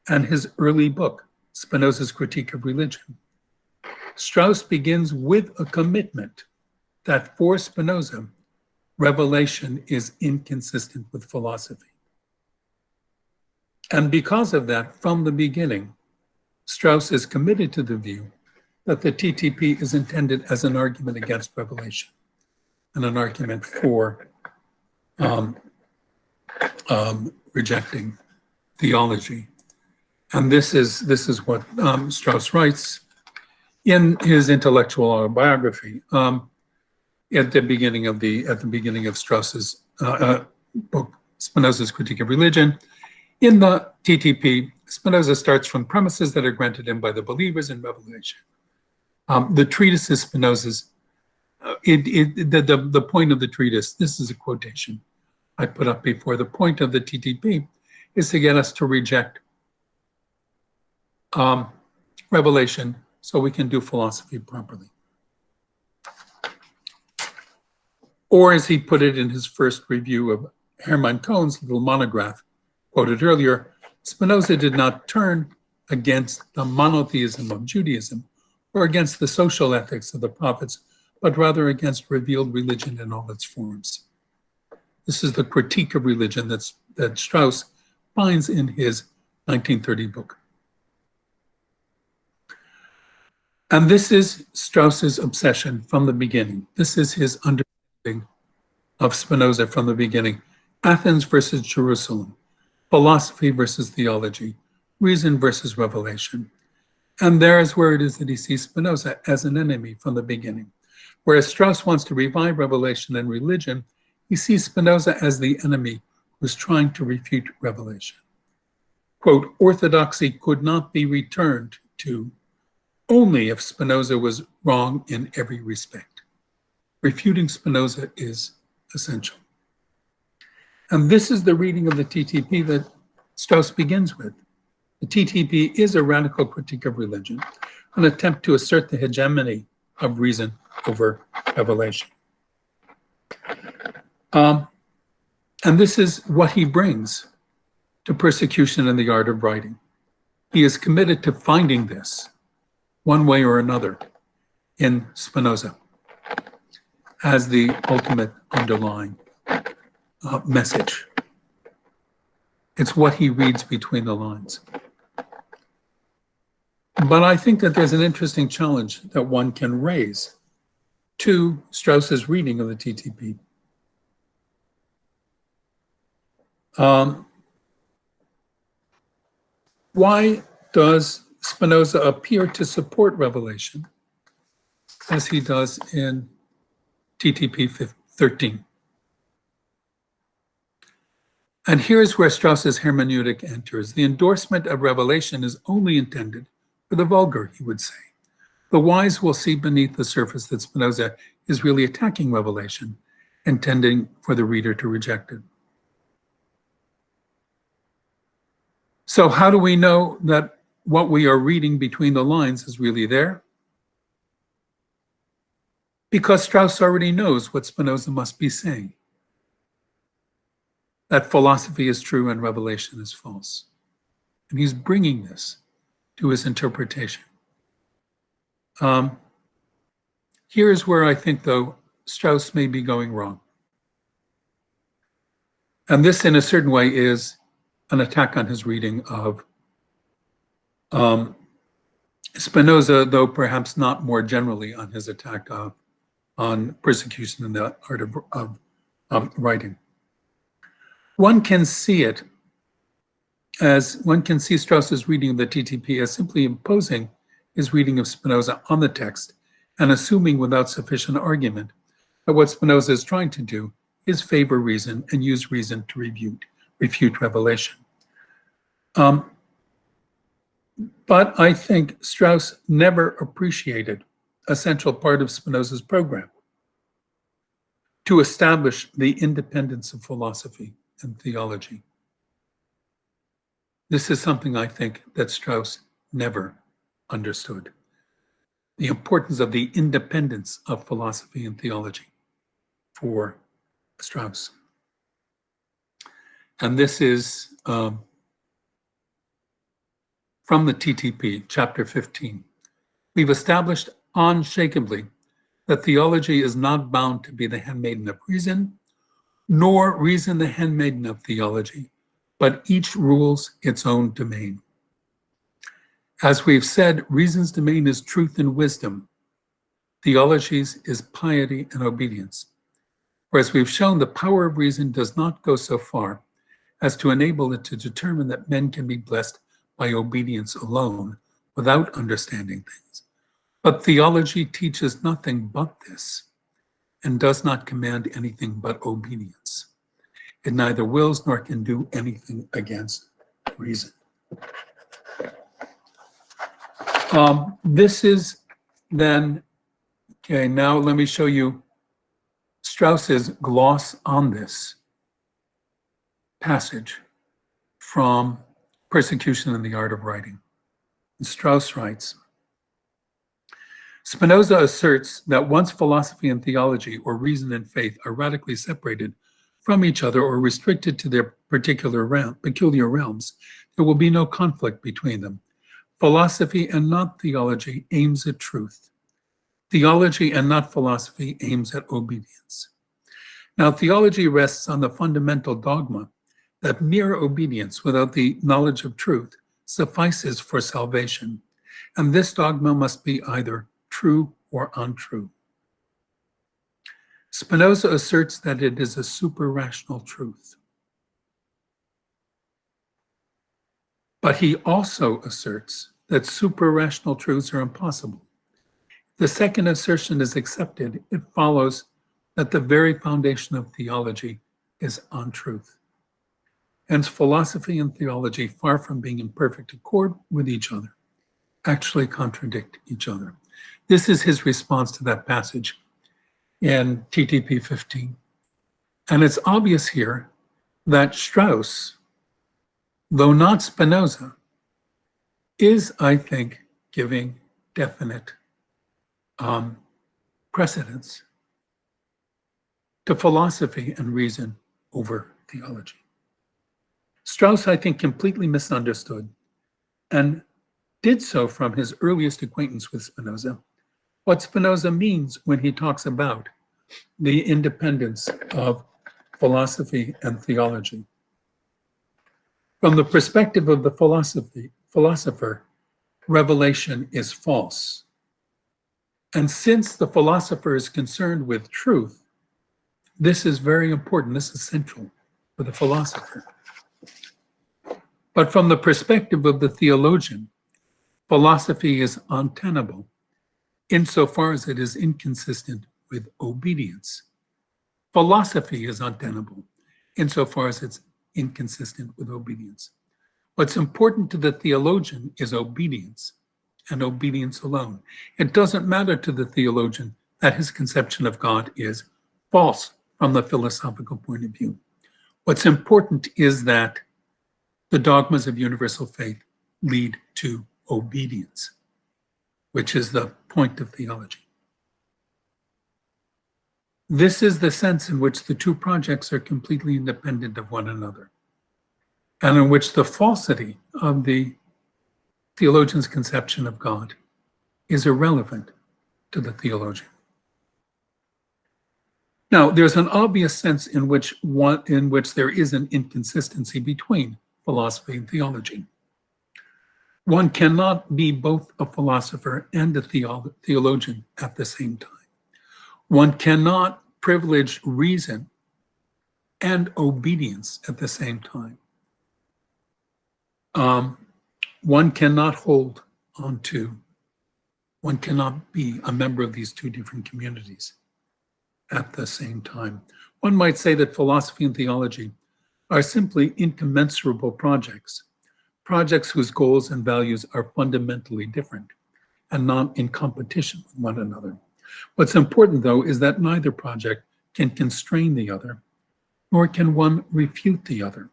[SPEAKER 3] and his early book, Spinoza's Critique of Religion. Strauss begins with a commitment that for Spinoza, revelation is inconsistent with philosophy. And because of that, from the beginning, Strauss is committed to the view that the TTP is intended as an argument against revelation and an argument for rejecting theology. And this is what Strauss writes in his intellectual autobiography at the beginning of Strauss's book, Spinoza's Critique of Religion. In the TTP, Spinoza starts from premises that are granted him by the believers in revelation. The treatise is Spinoza's. The point of the treatise, this is a quotation I put up before, the point of the TTP is to get us to reject revelation so we can do philosophy properly. Or as he put it in his first review of Hermann Cohen's little monograph, quoted earlier, Spinoza did not turn against the monotheism of Judaism or against the social ethics of the prophets, but rather against revealed religion in all its forms. This is the critique of religion that Strauss finds in his 1930 book. And this is Strauss's obsession from the beginning. This is his understanding of Spinoza from the beginning. Athens versus Jerusalem, philosophy versus theology, reason versus revelation. And there is where it is that he sees Spinoza as an enemy from the beginning. Whereas Strauss wants to revive revelation and religion, he sees Spinoza as the enemy who's trying to refute revelation. Quote, orthodoxy could not be returned to only if Spinoza was wrong in every respect. Refuting Spinoza is essential. And this is the reading of the TTP that Strauss begins with. The TTP is a radical critique of religion, an attempt to assert the hegemony of reason over revelation. And this is what he brings to persecution and the art of writing. He is committed to finding this one way or another in Spinoza as the ultimate underlying message. It's what he reads between the lines. But I think that there's an interesting challenge that one can raise to Strauss's reading of the TTP. Why does Spinoza appear to support revelation as he does in TTP 13. And here's where Strauss's hermeneutic enters. The endorsement of revelation is only intended for the vulgar, he would say. The wise will see beneath the surface that Spinoza is really attacking revelation, intending for the reader to reject it. So how do we know that what we are reading between the lines is really there? Because Strauss already knows what Spinoza must be saying, that philosophy is true and revelation is false. And he's bringing this to his interpretation. Here's where I think, though, Strauss may be going wrong. And this, in a certain way, is an attack on his reading of Spinoza, though perhaps not more generally on his attack on persecution in the art of writing. One can see it as, one can see Strauss's reading of the TTP as simply imposing his reading of Spinoza on the text and assuming without sufficient argument that what Spinoza is trying to do is favor reason and use reason to refute revelation. But I think Strauss never appreciated a central part of Spinoza's program: to establish the independence of philosophy and theology. This is something I think that Strauss never understood: the importance of the independence of philosophy and theology for Strauss. And this is from the TTP, chapter 15. We've established unshakably that theology is not bound to be the handmaiden of reason, nor reason the handmaiden of theology, but each rules its own domain. As we've said, reason's domain is truth and wisdom. Theology's is piety and obedience. Whereas we've shown the power of reason does not go so far as to enable it to determine that men can be blessed by obedience alone without understanding things. But theology teaches nothing but this and does not command anything but obedience. It neither wills nor can do anything against reason. This is then, okay, now let me show you Strauss's gloss on this passage from Persecution in the Art of Writing. And Strauss writes, Spinoza asserts that once philosophy and theology, or reason and faith, are radically separated from each other or restricted to their peculiar realms, there will be no conflict between them. Philosophy and not theology aims at truth. Theology and not philosophy aims at obedience. Now, theology rests on the fundamental dogma that mere obedience without the knowledge of truth suffices for salvation, and this dogma must be either true or untrue. Spinoza asserts that it is a super-rational truth. But he also asserts that super-rational truths are impossible. If the second assertion is accepted, it follows that the very foundation of theology is untruth. Hence, philosophy and theology, far from being in perfect accord with each other, actually contradict each other. This is his response to that passage in TTP 15. And it's obvious here that Strauss, though not Spinoza, is, I think, giving definite precedence to philosophy and reason over theology. Strauss, I think, completely misunderstood and did so from his earliest acquaintance with Spinoza, what Spinoza means when he talks about the independence of philosophy and theology. From the perspective of the philosopher, revelation is false. And since the philosopher is concerned with truth, this is very important. This is central for the philosopher. But from the perspective of the theologian, philosophy is untenable insofar as it is inconsistent with obedience. Philosophy is untenable insofar as it's inconsistent with obedience. What's important to the theologian is obedience, and obedience alone. It doesn't matter to the theologian that his conception of God is false from the philosophical point of view. What's important is that the dogmas of universal faith lead to obedience, which is the point of theology. This is the sense in which the two projects are completely independent of one another, and in which the falsity of the theologian's conception of God is irrelevant to the theologian. Now, there's an obvious sense in which there is an inconsistency between philosophy and theology. One cannot be both a philosopher and a theologian at the same time. One cannot privilege reason and obedience at the same time. One cannot hold on to, one cannot be a member of these two different communities at the same time. One might say that philosophy and theology are simply incommensurable projects, projects whose goals and values are fundamentally different and not in competition with one another. What's important, though, is that neither project can constrain the other, nor can one refute the other.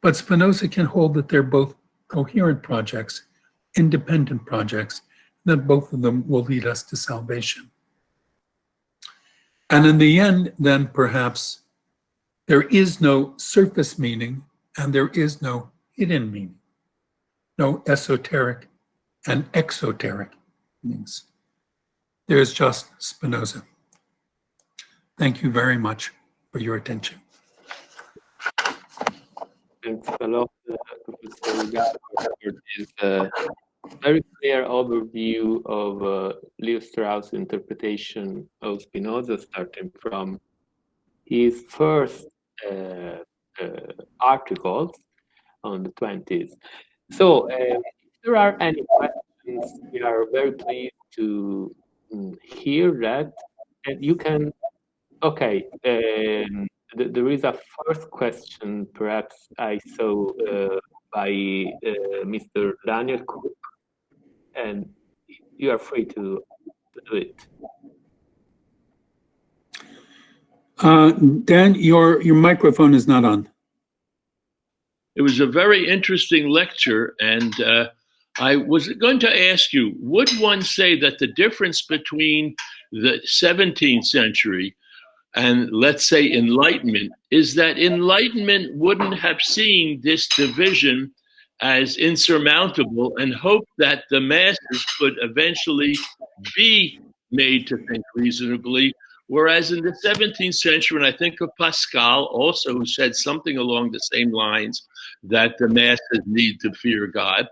[SPEAKER 3] But Spinoza can hold that they're both coherent projects, independent projects, that both of them will lead us to salvation. And in the end, then perhaps there is no surface meaning and there is no hidden meaning, no esoteric and exoteric meanings. There's just Spinoza. Thank you very much for your attention.
[SPEAKER 2] Thanks a lot, Professor Garber, for this very clear overview of Leo Strauss' interpretation of Spinoza, starting from his first articles on the 20s. So, if there are any questions, we are very pleased to hear that. And you can, okay, there is a first question, perhaps I saw by Mr. Daniel Cook, and you are free to do it.
[SPEAKER 3] Dan, your microphone is not on.
[SPEAKER 4] It was a very interesting lecture, and I was going to ask you, would one say that the difference between the 17th century and, let's say, Enlightenment is that Enlightenment wouldn't have seen this division as insurmountable and hoped that the masses could eventually be made to think reasonably, whereas in the 17th century, and I think of Pascal also, who said something along the same lines, that the masses need to fear God.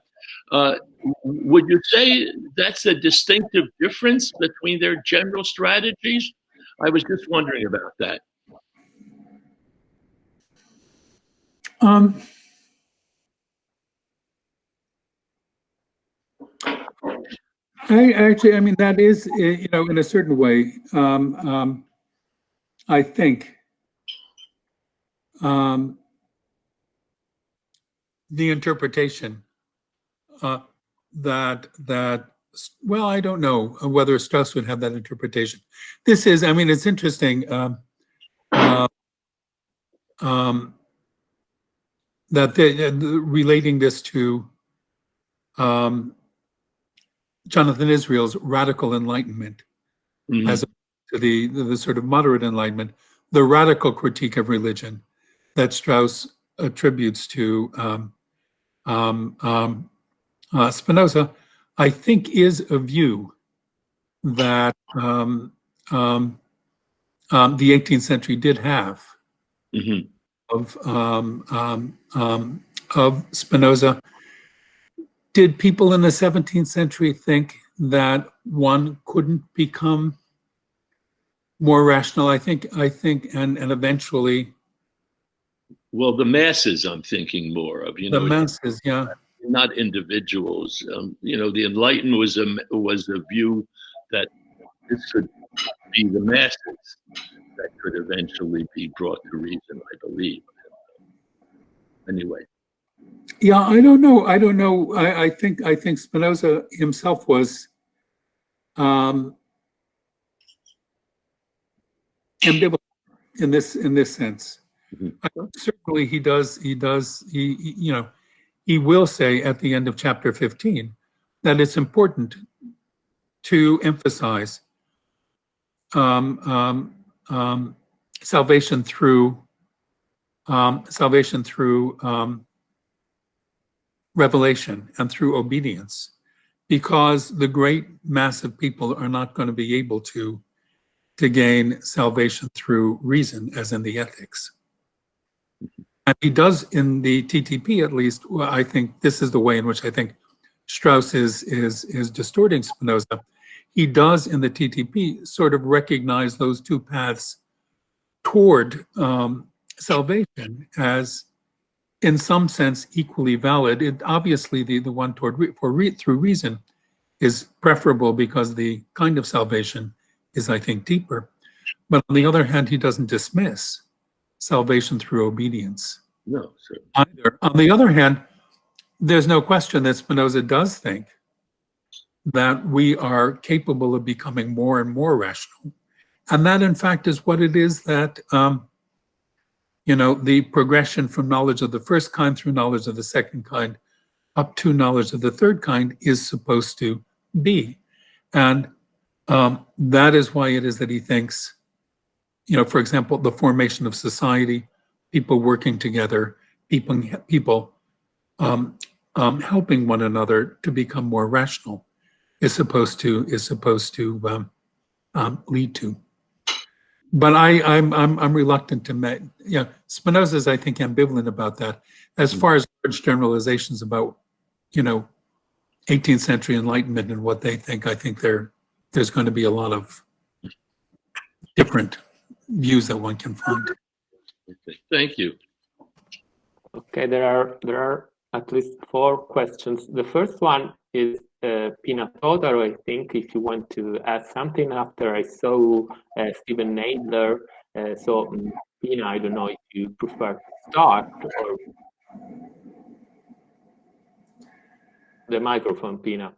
[SPEAKER 4] Would you say that's a distinctive difference between their general strategies? I was just wondering about that.
[SPEAKER 3] I mean, that is, you know, in a certain way, I think the interpretation that well, I don't know whether Strauss would have that interpretation. This is, I mean, it's interesting that relating this to Jonathan Israel's radical enlightenment, as to the sort of moderate enlightenment, the radical critique of religion that Strauss attributes to Spinoza, I think is a view that the 18th century did have of Spinoza. Did people in the 17th century think that one couldn't become more rational? I think, and eventually.
[SPEAKER 4] Well, the masses, I'm thinking more of, you know.
[SPEAKER 3] The masses, yeah.
[SPEAKER 4] Not individuals. You know, the Enlightenment was a view that this could be the masses that could eventually be brought to reason, I believe. Anyway.
[SPEAKER 3] Yeah, I don't know. I think Spinoza himself was ambivalent in this sense.
[SPEAKER 4] Mm-hmm.
[SPEAKER 3] Certainly he will say at the end of chapter 15 that it's important to emphasize salvation through revelation and through obedience, because the great mass of people are not going to be able to gain salvation through reason, as in the ethics. And he does in the TTP, at least. Well, I think this is the way in which I think Strauss is distorting Spinoza. He does in the TTP sort of recognize those two paths toward salvation as, in some sense, equally valid. Obviously, the one toward through reason is preferable because the kind of salvation is, I think, deeper. But on the other hand, he doesn't dismiss salvation through obedience.
[SPEAKER 4] No, sir.
[SPEAKER 3] Either. On the other hand, there's no question that Spinoza does think that we are capable of becoming more and more rational. And that, in fact, is what it is that, the progression from knowledge of the first kind through knowledge of the second kind up to knowledge of the third kind is supposed to be. And that is why it is that he thinks, for example, the formation of society, people working together, people helping one another to become more rational is supposed to lead to. But I'm reluctant to make. Spinoza's, I think, ambivalent about that. As far as large generalizations about 18th century Enlightenment and what they think, I think there's going to be a lot of different views that one can find.
[SPEAKER 4] Okay, thank you.
[SPEAKER 2] Okay, there are at least 4 questions. The first one is Pina Totaro, I think, if you want to add something after I saw Stephen Nadler. So, Pina, I don't know if you prefer to start or the microphone, Pina.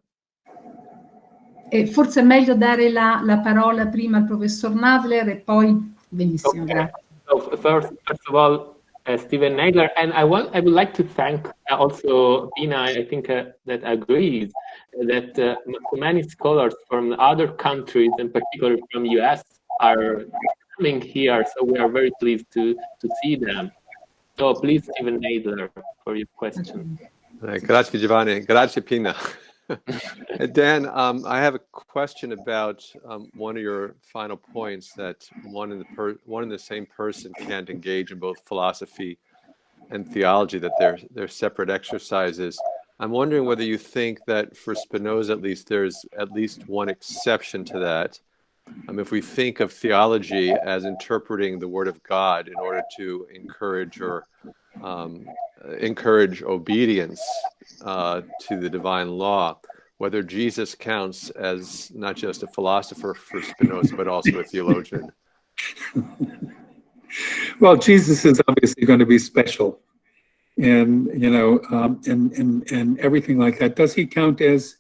[SPEAKER 1] Forse è meglio dare la parola prima al professor Nadler e poi benissimo.
[SPEAKER 2] Okay.
[SPEAKER 1] Grazie.
[SPEAKER 2] So first of all, Stephen Nadler, and I would like to thank also Pina. I think that agrees that many scholars from other countries, in particular from US, are coming here. So we are very pleased to see them. So please, Stephen Nadler, for your question.
[SPEAKER 5] Grazie, Giovanni. Grazie, Pina. Dan, I have a question about one of your final points, that one and the same person can't engage in both philosophy and theology, that they're separate exercises. I'm wondering whether you think that for Spinoza, at least, there's at least one exception to that. If we think of theology as interpreting the Word of God in order to encourage obedience to the divine law, whether Jesus counts as not just a philosopher for Spinoza, but also a theologian.
[SPEAKER 3] Well, Jesus is obviously going to be special, and and everything like that. Does he count as?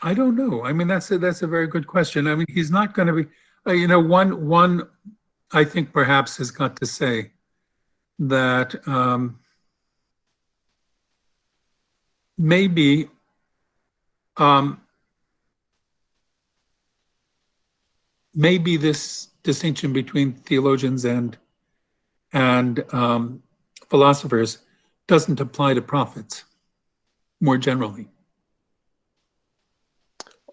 [SPEAKER 3] I don't know. I mean, that's a very good question. I mean, he's not going to be. One I think perhaps has got to say that maybe this distinction between theologians and philosophers doesn't apply to prophets more generally.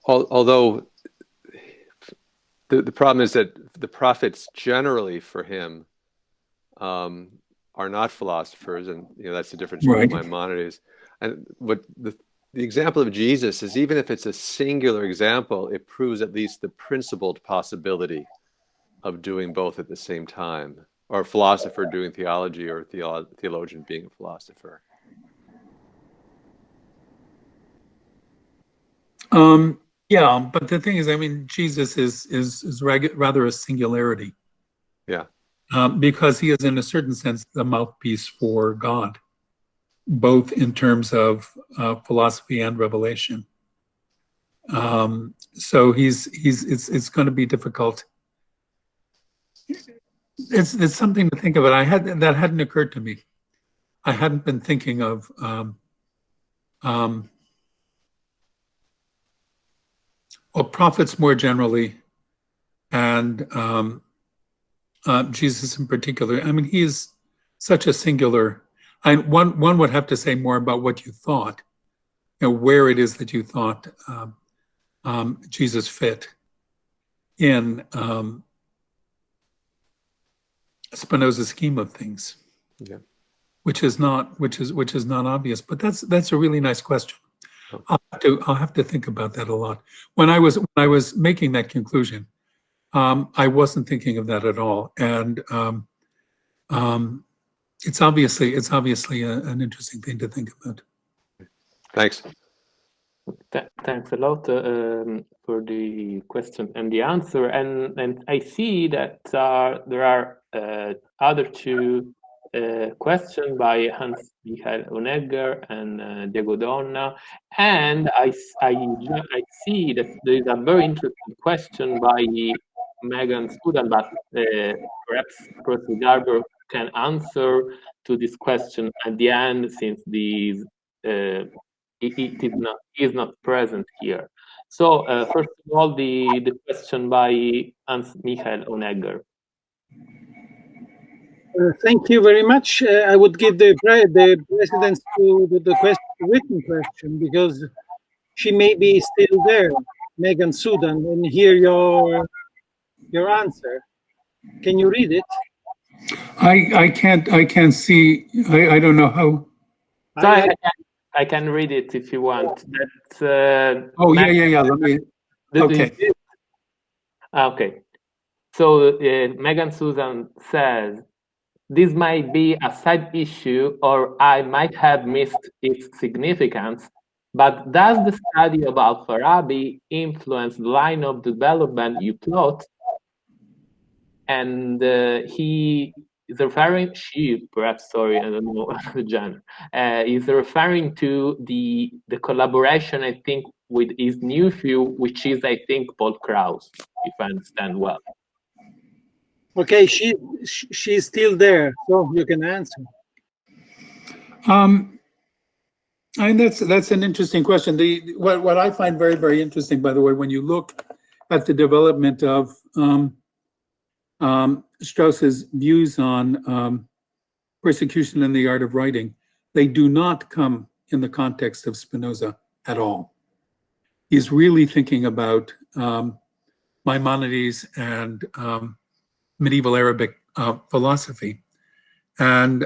[SPEAKER 5] Although the problem is that the prophets generally for him are not philosophers, and that's the difference between Maimonides. And what the example of Jesus is, even if it's a singular example, it proves at least the principled possibility of doing both at the same time, or a philosopher doing theology, or a theologian being a philosopher.
[SPEAKER 3] Yeah, but the thing is, I mean, Jesus is rather a singularity.
[SPEAKER 5] Yeah.
[SPEAKER 3] Because he is, in a certain sense, the mouthpiece for God, both in terms of philosophy and revelation. So it's going to be difficult. It's something to think about. That hadn't occurred to me. I hadn't been thinking of prophets more generally, and Jesus in particular. I mean, he is such a singular. One would have to say more about what you thought, where it is that you thought Jesus fit in Spinoza's scheme of things.
[SPEAKER 5] Yeah.
[SPEAKER 3] Which is not obvious, but that's a really nice question. I'll have to think about that a lot. When I was making that conclusion, I wasn't thinking of that at all, and it's obviously an interesting thing to think about.
[SPEAKER 5] Thanks.
[SPEAKER 2] Thanks a lot for the question and the answer, and I see that there are other two questions by Hans Michael Honegger and Diego Donna, and I see that there is a very interesting question by Megan Sudan, but perhaps Professor Garber can answer to this question at the end, since these he is not present here. So first of all, the question by Hans Michael Honegger.
[SPEAKER 6] Thank you very much. I would give the precedence to the written question, because she may be still there, Megan Sudan, and hear your answer. Can you read it?
[SPEAKER 3] I can't see. I don't know how.
[SPEAKER 2] So I can read it if you want. That's,
[SPEAKER 3] oh, yeah. Let me. Okay.
[SPEAKER 2] Okay. So Megan Susan says, this might be a side issue, or I might have missed its significance, but does the study of Al-Farabi influence the line of development you plot? And he is referring, perhaps, sorry, I don't know, Jan, is referring to the collaboration, I think, with his nephew, which is, I think, Paul Krauss, if I understand well.
[SPEAKER 6] Okay, she's still there, so you can answer.
[SPEAKER 3] And that's an interesting question. What I find very, very interesting, by the way, when you look at the development of Strauss's views on persecution and the art of writing, they do not come in the context of Spinoza at all. He's really thinking about Maimonides and medieval Arabic philosophy. And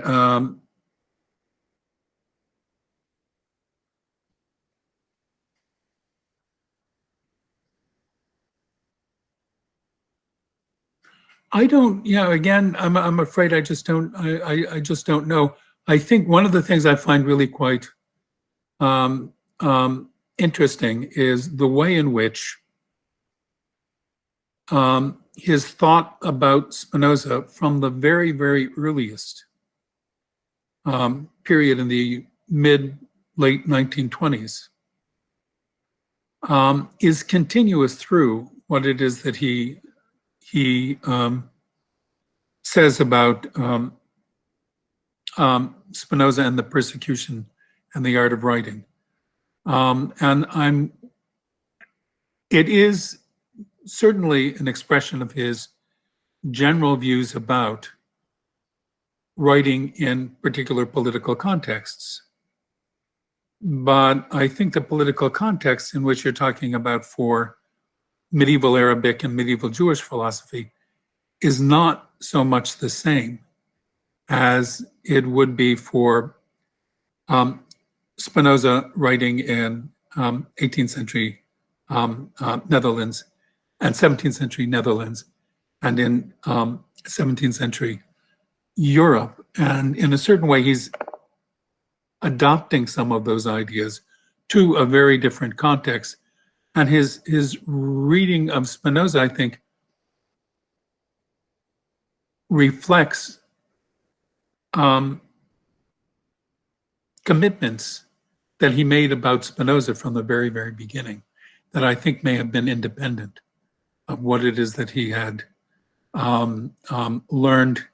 [SPEAKER 3] I don't, again, I'm afraid I just don't know. I think one of the things I find really quite interesting is the way in which his thought about Spinoza from the very, very earliest period in the late 1920s is continuous through what it is that he says about Spinoza and the persecution and the art of writing. It is certainly an expression of his general views about writing in particular political contexts. But I think the political context in which you're talking about for medieval Arabic and medieval Jewish philosophy is not so much the same as it would be for Spinoza writing in 18th century Netherlands and 17th century Netherlands and in 17th century Europe. And in a certain way, he's adopting some of those ideas to a very different context, And his reading of Spinoza, I think, reflects commitments that he made about Spinoza from the very, very beginning, that I think may have been independent of what it is that he had learned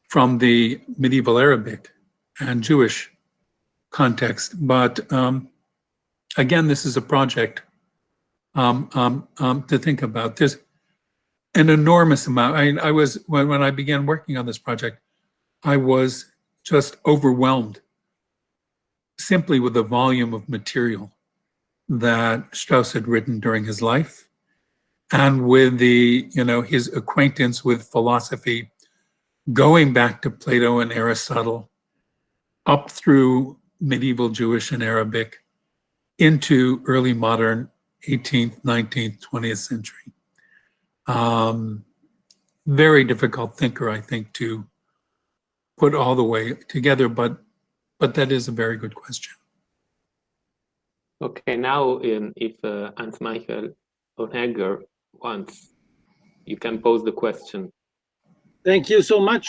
[SPEAKER 3] from the medieval Arabic and Jewish context. But again, this is a project to think about. There's an enormous amount. I was, when I began working on this project, I was just overwhelmed simply with the volume of material that Strauss had written during his life, and with the, his acquaintance with philosophy, going back to Plato and Aristotle, up through medieval Jewish and Arabic, into early modern 18th, 19th, 20th century. Very difficult thinker, I think, to put all the way together, but that is a very good question.
[SPEAKER 2] Okay, now if Hans-Michael Honegger wants, you can pose the question.
[SPEAKER 6] Thank you so much.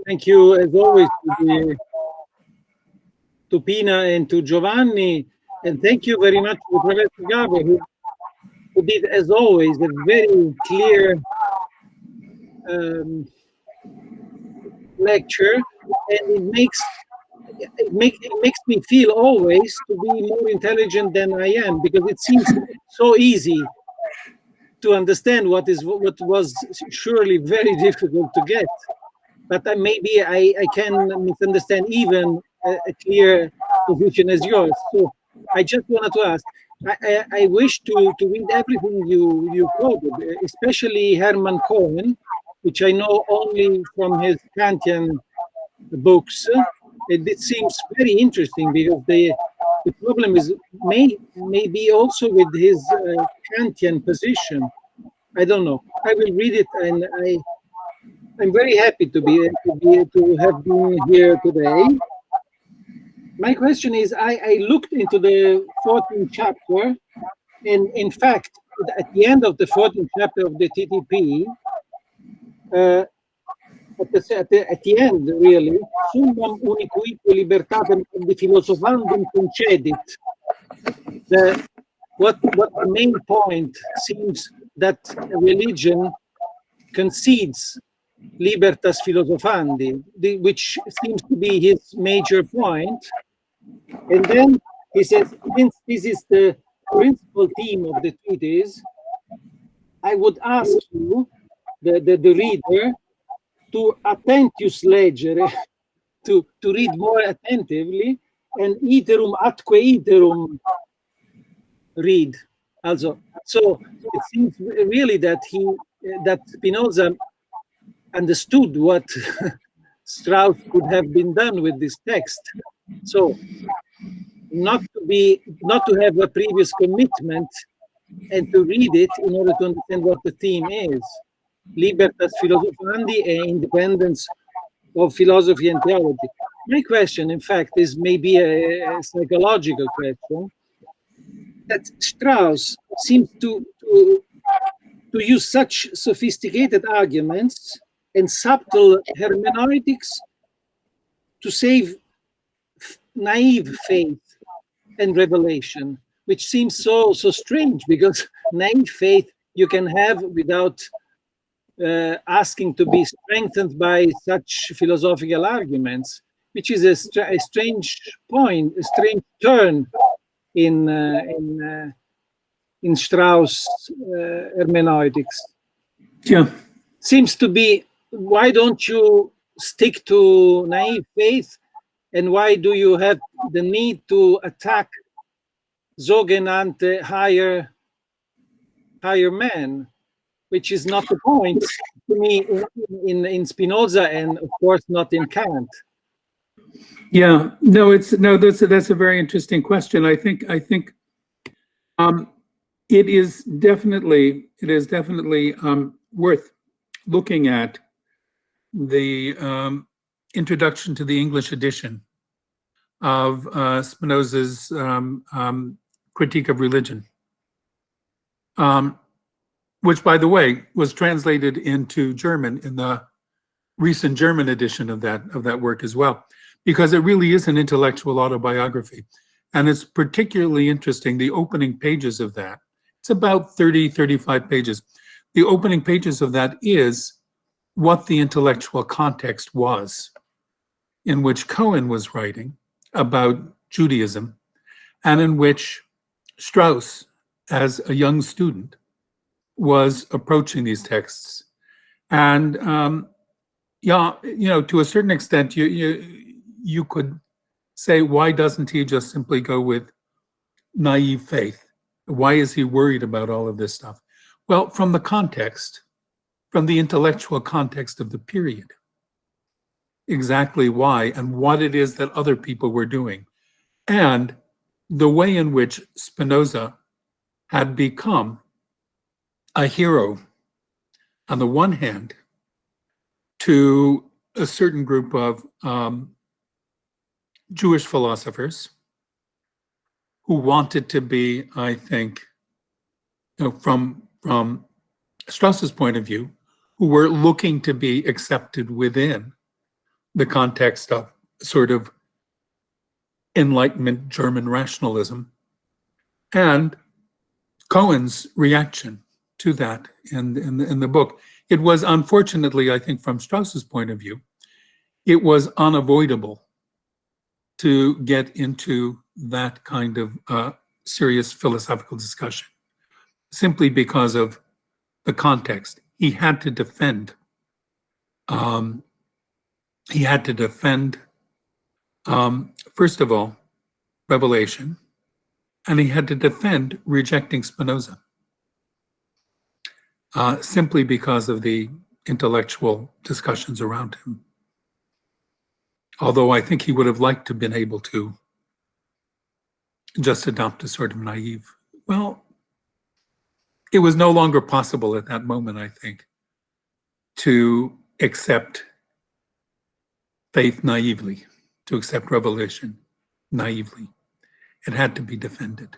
[SPEAKER 6] Thank you, as always, to Pina and to Giovanni. And thank you very much to Professor Garber, who did, as always, a very clear lecture. And it makes me feel always to be more intelligent than I am, because it seems so easy to understand what was surely very difficult to get. But maybe I can misunderstand even a clear position as yours. So I just wanted to ask, I wish to read everything you quoted, especially Hermann Cohen, which I know only from his Kantian books. It seems very interesting, because the problem is maybe also with his Kantian position. I don't know. I will read it, and I'm very happy to have been here today. My question is, I looked into the 14th chapter, and in fact, at the end of the 14th chapter of the TTP, at the end, really, summum unicuique libertatem de philosophandum concedit. What the main point seems that religion concedes libertas philosophandi, which seems to be his major point. And then he says, since this is the principal theme of the treatise, I would ask you, the reader, to attentius legere, to read more attentively, and iterum atque iterum read. Also, so it seems really that Spinoza understood what Strauss could have been done with this text. So not to have a previous commitment, and to read it in order to understand what the theme is. Libertas philosophandi e independence of philosophy and theology. My question, in fact, is maybe a psychological question. That Strauss seems to use such sophisticated arguments and subtle hermeneutics to save naive faith and revelation, which seems so strange, because naive faith you can have without asking to be strengthened by such philosophical arguments, which is a strange point, a strange turn in Strauss hermeneutics.
[SPEAKER 3] Yeah,
[SPEAKER 6] seems to be, why don't you stick to naive faith, and why do you have the need to attack sogenannte higher man, which is not the point to me in Spinoza, and of course not in Kant.
[SPEAKER 3] Yeah, that's a very interesting question. I think it is definitely worth looking at the introduction to the English edition of Spinoza's Critique of Religion, which, by the way, was translated into German in the recent German edition of that work as well, because it really is an intellectual autobiography. And it's particularly interesting, the opening pages of that. It's about 30, 35 pages. The opening pages of that is what the intellectual context was in which Cohen was writing about Judaism, and in which Strauss, as a young student, was approaching these texts. And yeah, you know, to a certain extent, you could say, why doesn't he just simply go with naive faith? Why is he worried about all of this stuff? Well, from the context, from the intellectual context of the period, exactly why and what it is that other people were doing, and the way in which Spinoza had become a hero, on the one hand, to a certain group of Jewish philosophers who wanted to be, I think, you know, from Strauss's point of view, who were looking to be accepted within the context of sort of Enlightenment German rationalism, and Cohen's reaction to that in the book. It was, unfortunately, I think from Strauss's point of view, it was unavoidable to get into that kind of serious philosophical discussion, simply because of the context. He had to defend. First of all, revelation, and he had to defend rejecting Spinoza, simply because of the intellectual discussions around him. Although I think he would have liked to have been able to just adopt a sort of naive, well, it was no longer possible at that moment, I think, to accept faith naively, to accept revelation naively. It had to be defended.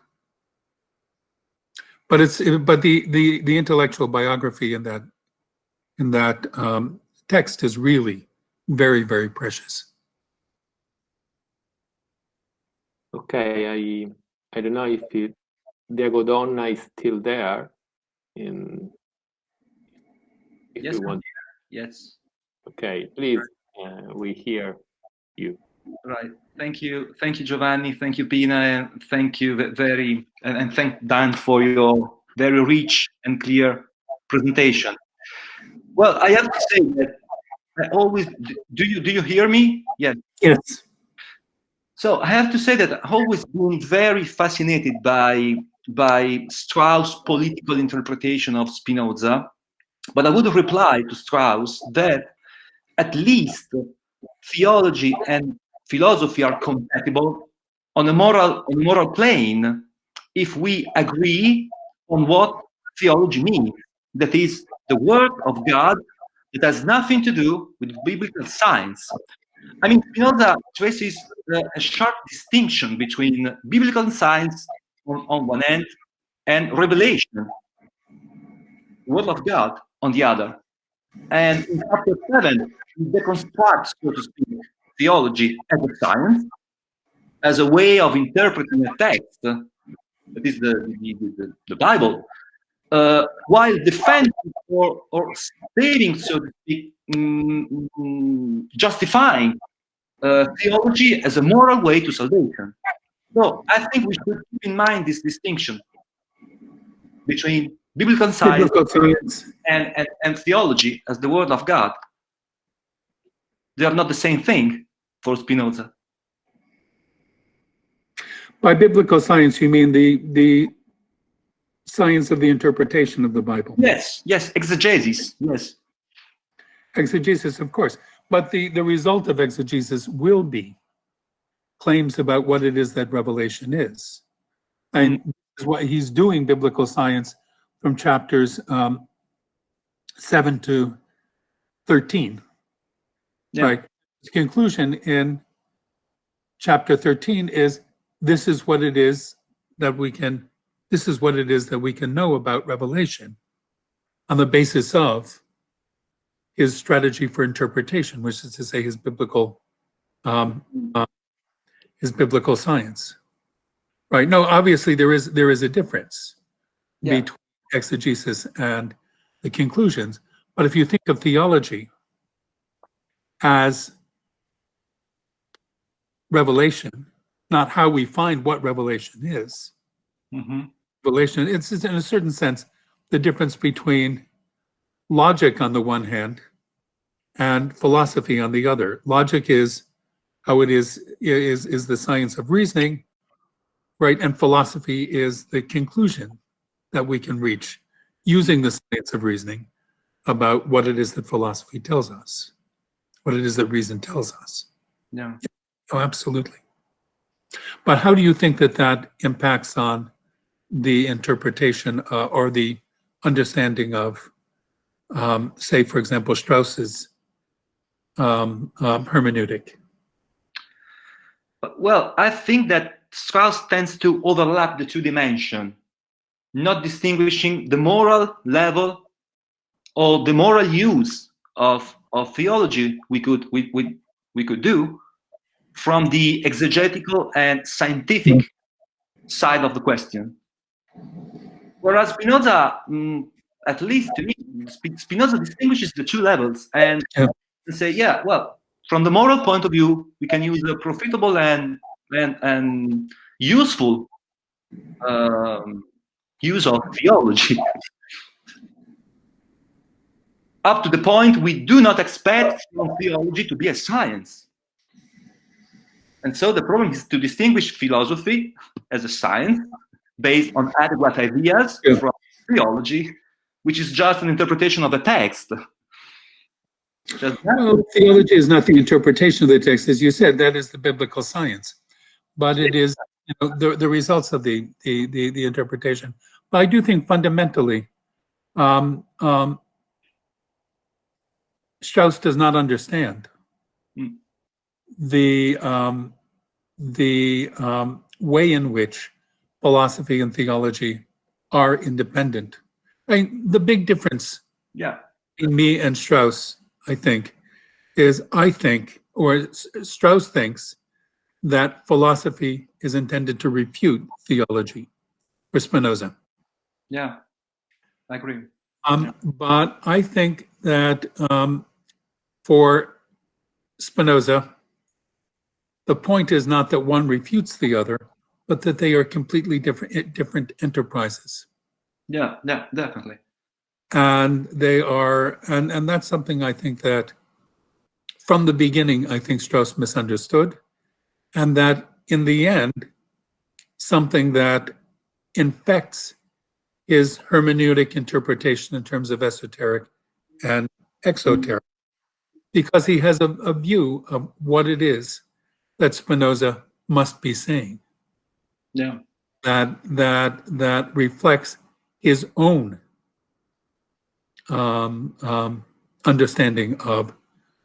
[SPEAKER 3] But the intellectual biography in that text is really very, very precious.
[SPEAKER 2] Okay, I don't know if Diego Donna is still there. If
[SPEAKER 7] yes,
[SPEAKER 2] you want.
[SPEAKER 7] Yes.
[SPEAKER 2] Okay, please, we hear you.
[SPEAKER 7] Right. Thank you, Giovanni. Thank you, Pina, and thank you and thank Dan for your very rich and clear presentation. Well, I have to say that I always do you hear me? Yes.
[SPEAKER 3] Yes.
[SPEAKER 7] So I have to say that I've always been very fascinated by Strauss' political interpretation of Spinoza, but I would reply to Strauss that at least theology and philosophy are compatible on a moral plane if we agree on what theology means. That is the word of God that has nothing to do with biblical science. I mean, Spinoza traces a sharp distinction between biblical science on one end and revelation, the word of God on the other. And in chapter 7, he deconstructs, so to speak, theology as a science, as a way of interpreting a text, that is the Bible, while defending or stating, so to speak, justifying theology as a moral way to salvation. So I think we should keep in mind this distinction between biblical science and theology as the word of God. They are not the same thing for Spinoza.
[SPEAKER 3] By biblical science, you mean the science of the interpretation of the Bible?
[SPEAKER 7] Yes, exegesis, yes.
[SPEAKER 3] Exegesis, of course. But the result of exegesis will be claims about what it is that revelation is. And this is what he's doing, biblical science, from chapters 7 to 13. Yeah. Right. His conclusion in chapter 13 is, this is what it is that we can this is what it is that we can know about revelation on the basis of his strategy for interpretation, which is to say his biblical science. Right? No, obviously there is a difference between exegesis and the conclusions. But if you think of theology as revelation, not how we find what revelation is. Revelation, it's in a certain sense the difference between logic on the one hand and philosophy on the other. Logic is how it is the science of reasoning, right? And philosophy is the conclusion that we can reach using the science of reasoning about what it is that philosophy tells us, what it is that reason tells us.
[SPEAKER 7] Yeah.
[SPEAKER 3] Oh, absolutely. But how do you think that that impacts on the interpretation or the understanding of, say, for example, Strauss's hermeneutic?
[SPEAKER 7] Well, I think that Strauss tends to overlap the two dimensions, not distinguishing the moral level or the moral use of theology we could do from the exegetical and scientific side of the question. Whereas Spinoza, at least to me, Spinoza distinguishes the two levels and say, yeah, well, from the moral point of view, we can use a profitable and useful use of theology. Up to the point we do not expect theology to be a science. And so the problem is to distinguish philosophy as a science based on adequate ideas from theology, which is just an interpretation of the text.
[SPEAKER 3] Well, theology is not the interpretation of the text, as you said. That is the biblical science, but it is the results of the interpretation. But I do think fundamentally, Strauss does not understand the way in which philosophy and theology are independent. I mean, the big difference in me and Strauss, I think, is Strauss thinks that philosophy is intended to refute theology for Spinoza.
[SPEAKER 7] Yeah, I agree.
[SPEAKER 3] But I think that for Spinoza, the point is not that one refutes the other, but that they are completely different enterprises.
[SPEAKER 7] Yeah, definitely.
[SPEAKER 3] And they are, and that's something I think that from the beginning, I think Strauss misunderstood, and that in the end, something that infects his hermeneutic interpretation in terms of esoteric and exoteric, because he has a view of what it is that Spinoza must be saying.
[SPEAKER 7] Yeah.
[SPEAKER 3] That reflects his own understanding of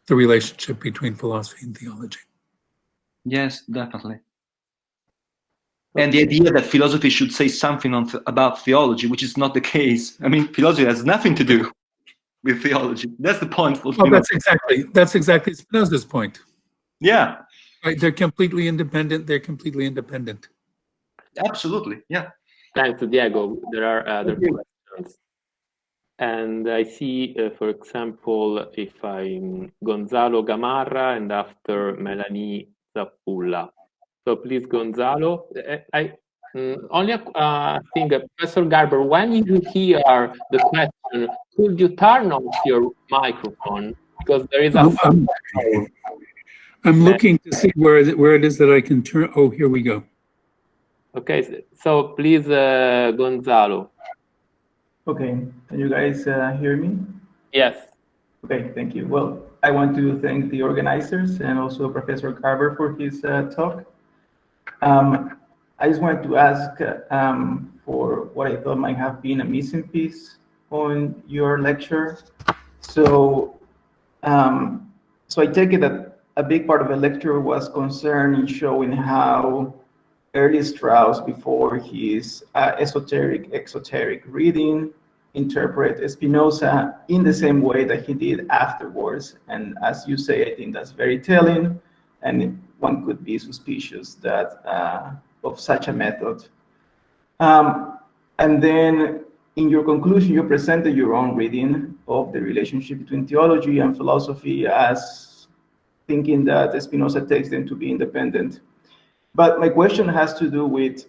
[SPEAKER 3] the relationship between philosophy and theology.
[SPEAKER 7] Yes, definitely. And the idea that philosophy should say something about theology, which is not the case. I mean, philosophy has nothing to do with theology. That's the point for Spinoza.
[SPEAKER 3] That's exactly Spinoza's point.
[SPEAKER 7] Yeah.
[SPEAKER 3] Right, they're completely independent.
[SPEAKER 7] Absolutely, yeah.
[SPEAKER 2] Thanks, Diego. There are other questions. And I see, for example, if I'm Gonzalo Gamarra and after Melanie Zappulla. So please, Gonzalo. I only think, Professor Garber, when you hear the question, could you turn off your microphone? Because there is a...
[SPEAKER 3] I'm looking to see where it is that I can turn. Oh, here we go.
[SPEAKER 2] Okay, so please, Gonzalo.
[SPEAKER 8] Okay, can you guys hear me?
[SPEAKER 2] Yes.
[SPEAKER 8] Okay, thank you. Well, I want to thank the organizers and also Professor Garber for his talk. I just wanted to ask for what I thought might have been a missing piece on your lecture. So, so I take it that a big part of the lecture was concerned in showing how early Strauss, before his exoteric reading, interpret Spinoza in the same way that he did afterwards. And as you say, I think that's very telling, and one could be suspicious that of such a method. And then in your conclusion, you presented your own reading of the relationship between theology and philosophy as thinking that Spinoza takes them to be independent. But my question has to do with,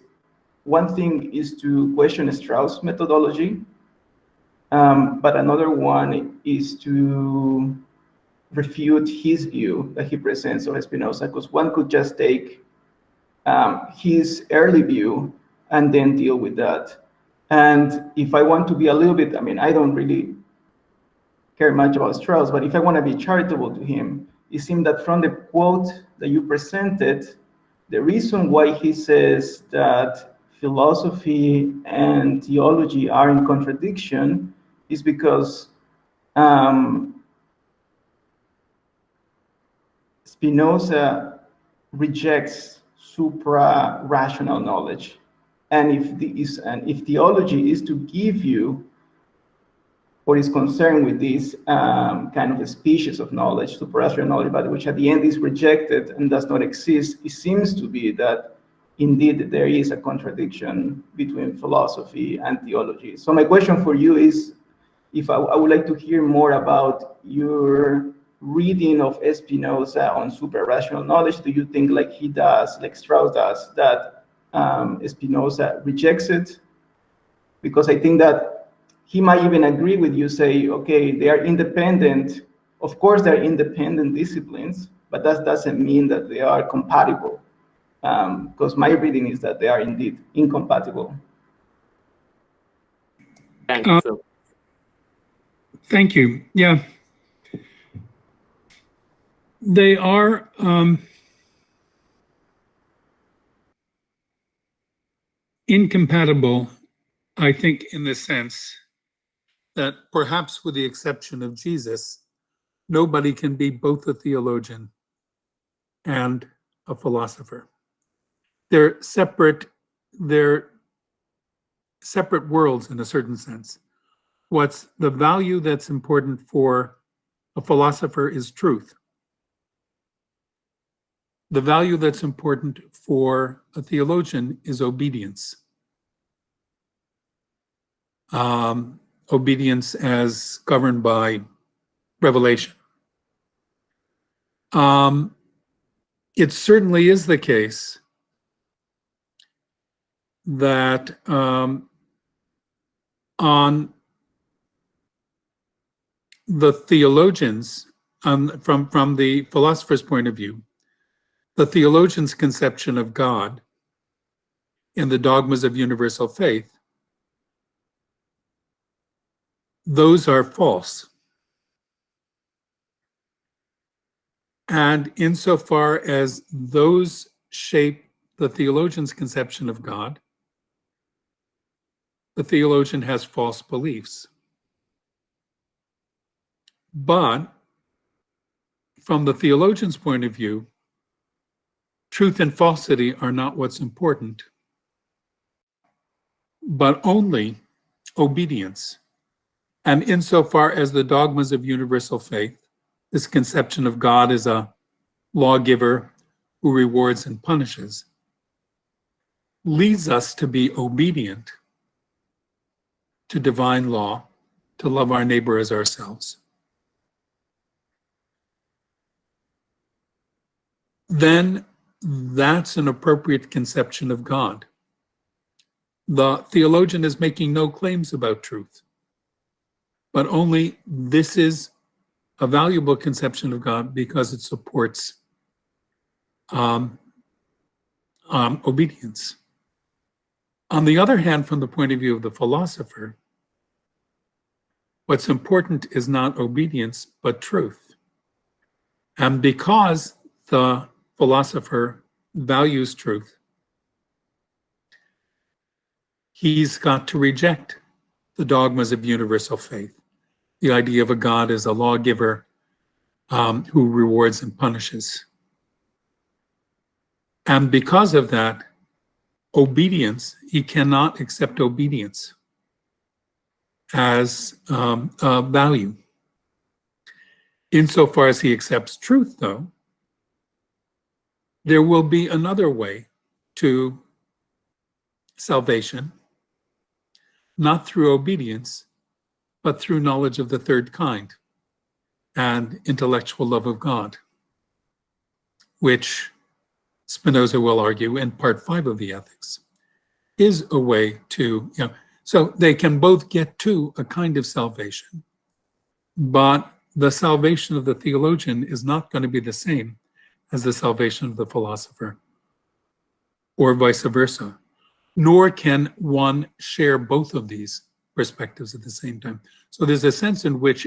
[SPEAKER 8] one thing is to question Strauss' methodology, but another one is to refute his view that he presents of Spinoza, because one could just take his early view and then deal with that. And if I want to be a little bit, I mean, I don't really care much about Strauss, but if I want to be charitable to him, it seemed that from the quote that you presented, the reason why he says that philosophy and theology are in contradiction is because Spinoza rejects supra-rational knowledge. And if theology is to give you, or is concerned with this kind of a species of knowledge, supra-rational knowledge, but which at the end is rejected and does not exist, it seems to be that indeed there is a contradiction between philosophy and theology. So my question for you is, if I would like to hear more about your reading of Spinoza on supra-rational knowledge. Do you think, like he does, like Strauss does, that Spinoza rejects it? Because I think that he might even agree with you, say, okay, they are independent. Of course, they're independent disciplines, but that doesn't mean that they are compatible. Because my reading is that they are indeed incompatible.
[SPEAKER 3] Thank you. Yeah. They are incompatible, I think, in the sense that perhaps with the exception of Jesus, nobody can be both a theologian and a philosopher. They're separate worlds in a certain sense. What's the value that's important for a philosopher is truth. The value that's important for a theologian is obedience. Obedience as governed by revelation. It certainly is the case that on the theologians, from the philosopher's point of view, the theologian's conception of God in the dogmas of universal faith, those are false. And insofar as those shape the theologian's conception of God, the theologian has false beliefs. But from the theologian's point of view, truth and falsity are not what's important, but only obedience. And insofar as the dogmas of universal faith, this conception of God as a lawgiver who rewards and punishes, leads us to be obedient to divine law, to love our neighbor as ourselves. Then that's an appropriate conception of God. The theologian is making no claims about truth, but only this is a valuable conception of God because it supports obedience. On the other hand, from the point of view of the philosopher, what's important is not obedience, but truth. And because the philosopher values truth, he's got to reject the dogmas of universal faith, the idea of a God as a lawgiver who rewards and punishes. And because of that, obedience, he cannot accept obedience as a value. Insofar as he accepts truth, though, there will be another way to salvation, not through obedience, but through knowledge of the third kind and intellectual love of God, which Spinoza will argue in part 5 of the Ethics is a way to, so they can both get to a kind of salvation, but the salvation of the theologian is not going to be the same as the salvation of the philosopher, or vice versa. Nor can one share both of these perspectives at the same time. So there's a sense in which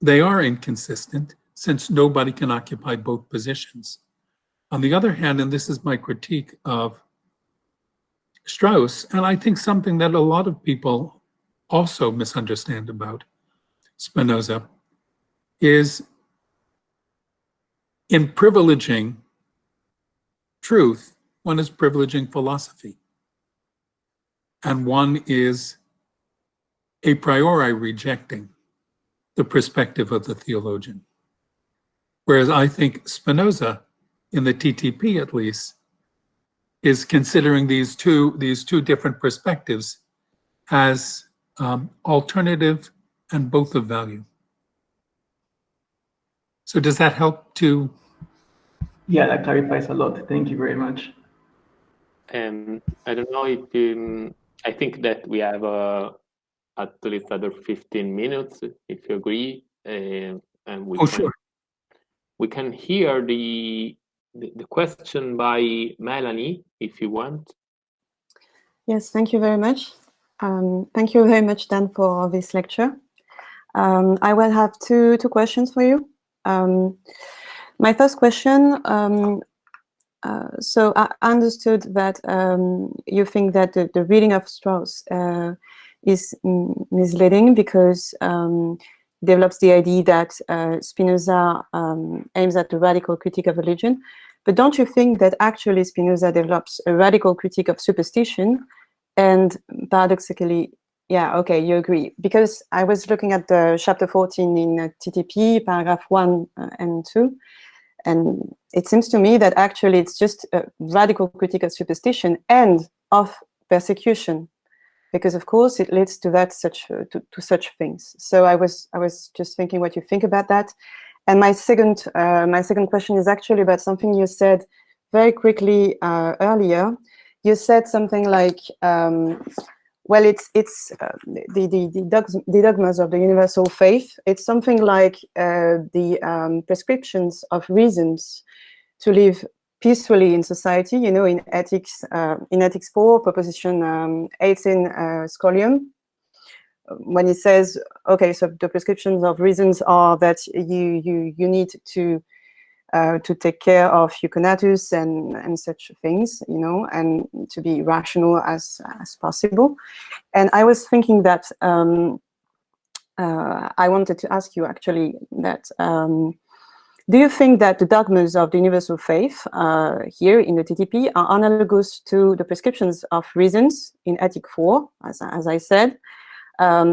[SPEAKER 3] they are inconsistent, since nobody can occupy both positions. On the other hand, and this is my critique of Strauss, and I think something that a lot of people also misunderstand about Spinoza, is in privileging truth, one is privileging philosophy, and one is a priori rejecting the perspective of the theologian. Whereas I think Spinoza, in the TTP at least, is considering these two different perspectives as alternative and both of value. So does that help to?
[SPEAKER 8] Yeah, that clarifies a lot. Thank you very much.
[SPEAKER 2] I don't know if I think that we have at least other 15 minutes, if you agree, and we can hear the question by Melanie, if you want.
[SPEAKER 9] Yes, thank you very much. Thank you very much, Dan, for this lecture. I will have two questions for you. My first question, so I understood that you think that the reading of Strauss is misleading because develops the idea that Spinoza aims at a radical critique of religion. But don't you think that actually Spinoza develops a radical critique of superstition? And paradoxically, yeah, okay, you agree. Because I was looking at the chapter 14 in TTP, paragraph 1 and 2, and it seems to me that actually it's just a radical critique of superstition and of persecution, because of course it leads to that to such things. So I was just thinking what you think about that. And my second question is actually about something you said very quickly earlier. You said something like, well, it's the dogmas of the universal faith. It's something like the prescriptions of reasons to live peacefully in society. You know, in Ethics 4, proposition 18, scholium, when it says, okay, so the prescriptions of reasons are that you need to take care of your conatus and such things, you know, and to be rational as possible. And I was thinking that I wanted to ask you actually that do you think that the dogmas of the universal faith here in the TTP are analogous to the prescriptions of reasons in Ethic 4, as I said,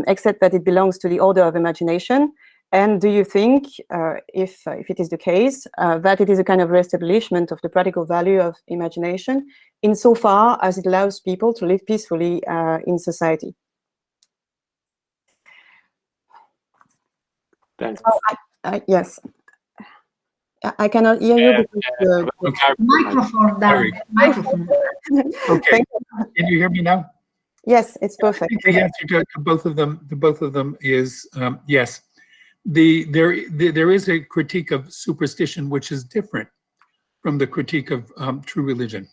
[SPEAKER 9] except that it belongs to the order of imagination? And do you think, if it is the case, that it is a kind of reestablishment of the practical value of imagination insofar as it allows people to live peacefully in society?
[SPEAKER 2] Thanks.
[SPEAKER 9] Oh, yes. I cannot hear you because
[SPEAKER 1] microphone down. Microphone.
[SPEAKER 3] Okay. Can you hear me now?
[SPEAKER 9] Yes, it's perfect.
[SPEAKER 3] I think the answer to both of them is yes. There is a critique of superstition which is different from the critique of true religion.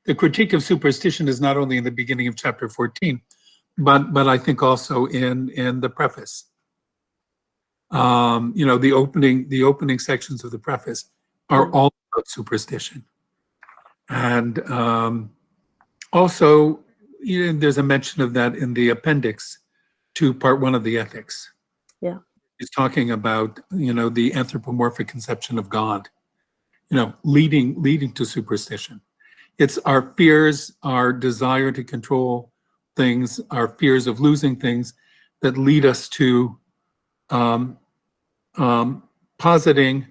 [SPEAKER 3] The critique of superstition is not only in the beginning of chapter 14, but I think also in the preface. You know, the opening sections of the preface are all about superstition, and also there's a mention of that in the appendix to part 1 of the Ethics.
[SPEAKER 9] Yeah.
[SPEAKER 3] he's talking about, the anthropomorphic conception of God, leading to superstition. It's our fears, our desire to control things, our fears of losing things that lead us to positing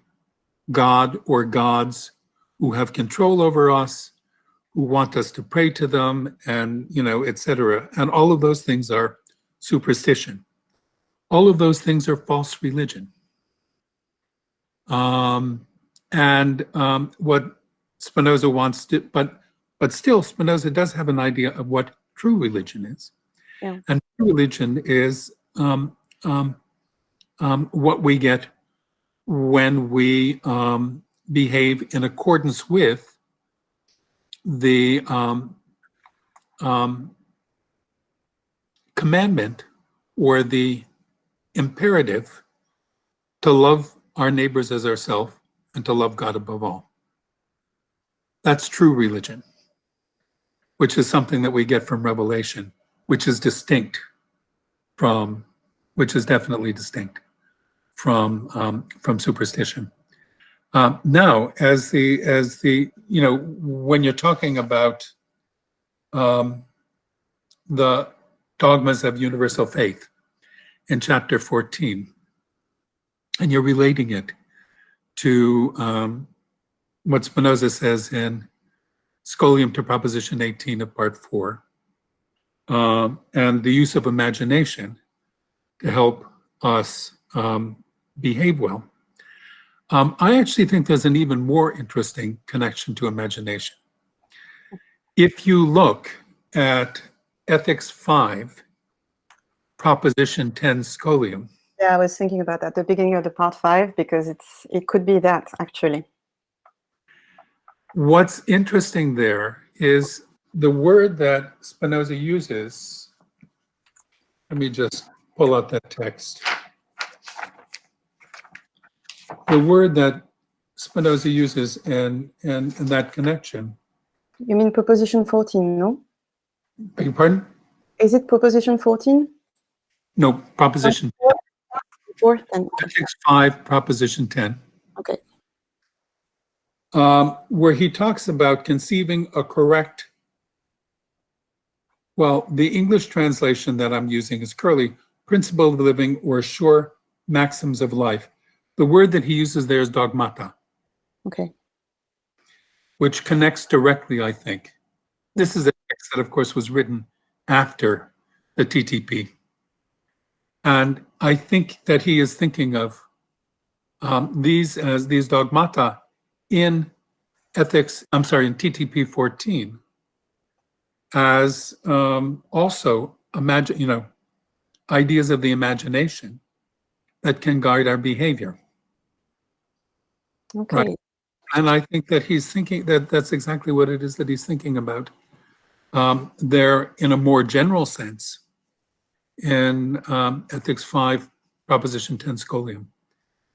[SPEAKER 3] God or gods who have control over us, who want us to pray to them, and, etc. And all of those things are superstition. All of those things are false religion. What Spinoza wants to, but still Spinoza does have an idea of what true religion is.
[SPEAKER 9] Yeah.
[SPEAKER 3] And true religion is what we get when we behave in accordance with the commandment or the imperative to love our neighbors as ourselves and to love God above all. That's true religion, which is something that we get from Revelation, which is definitely distinct from superstition. Now, as the when you're talking about the dogmas of universal faith in chapter 14, and you're relating it to what Spinoza says in Scholium to Proposition 18 of Part 4, and the use of imagination to help us behave well. I actually think there's an even more interesting connection to imagination. If you look at Ethics 5, Proposition 10 Scholium.
[SPEAKER 9] Yeah, I was thinking about that, the beginning of the Part 5, because it could be that, actually.
[SPEAKER 3] What's interesting there is the word that Spinoza uses. Let me just pull out that text. The word that Spinoza uses in that connection.
[SPEAKER 9] You mean Proposition 14, no?
[SPEAKER 3] Beg your pardon?
[SPEAKER 9] Is it Proposition 14?
[SPEAKER 3] No, Proposition
[SPEAKER 9] 4, 10.
[SPEAKER 3] Ethics 5, Proposition 10.
[SPEAKER 9] Okay.
[SPEAKER 3] Where he talks about conceiving a correct, well, the English translation that I'm using is curly, principle of living or sure maxims of life. The word that he uses there is dogmata.
[SPEAKER 9] Okay.
[SPEAKER 3] Which connects directly, I think. This is a text that, of course, was written after the TTP. And I think that he is thinking of these dogmata in TTP 14 as also ideas of the imagination that can guide our behavior.
[SPEAKER 9] Okay.
[SPEAKER 3] Right? And I think that he's thinking that's exactly what it is that he's thinking about there in a more general sense in Ethics 5, Proposition 10 Scholium.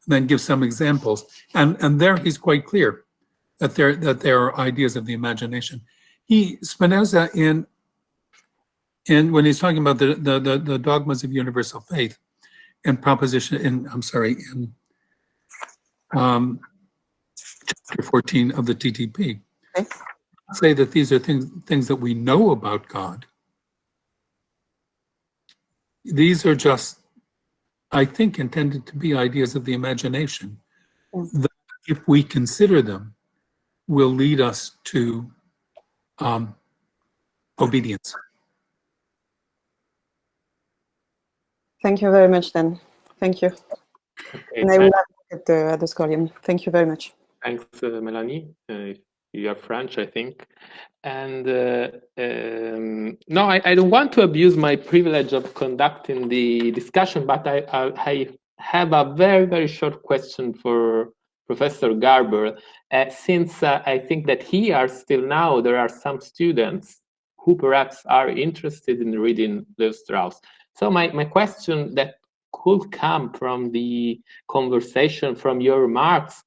[SPEAKER 3] Then give some examples. And there he's quite clear that there are ideas of the imagination. Spinoza in when he's talking about the dogmas of universal faith in chapter 14 of the TTP,
[SPEAKER 9] okay,
[SPEAKER 3] say that these are things that we know about God. These are just, I think, intended to be ideas of the imagination that, if we consider them, will lead us to obedience.
[SPEAKER 9] Thank you very much, then. Thank you.
[SPEAKER 2] Okay,
[SPEAKER 9] and I will have at the Scholium. Thank you very much.
[SPEAKER 2] Thanks, Melanie. You are French, I think. And no, I don't want to abuse my privilege of conducting the discussion, but I have a very, very short question for Professor Garber. Since I think that here still now there are some students who perhaps are interested in reading Lev Strauss. So my question that could come from the conversation, from your remarks,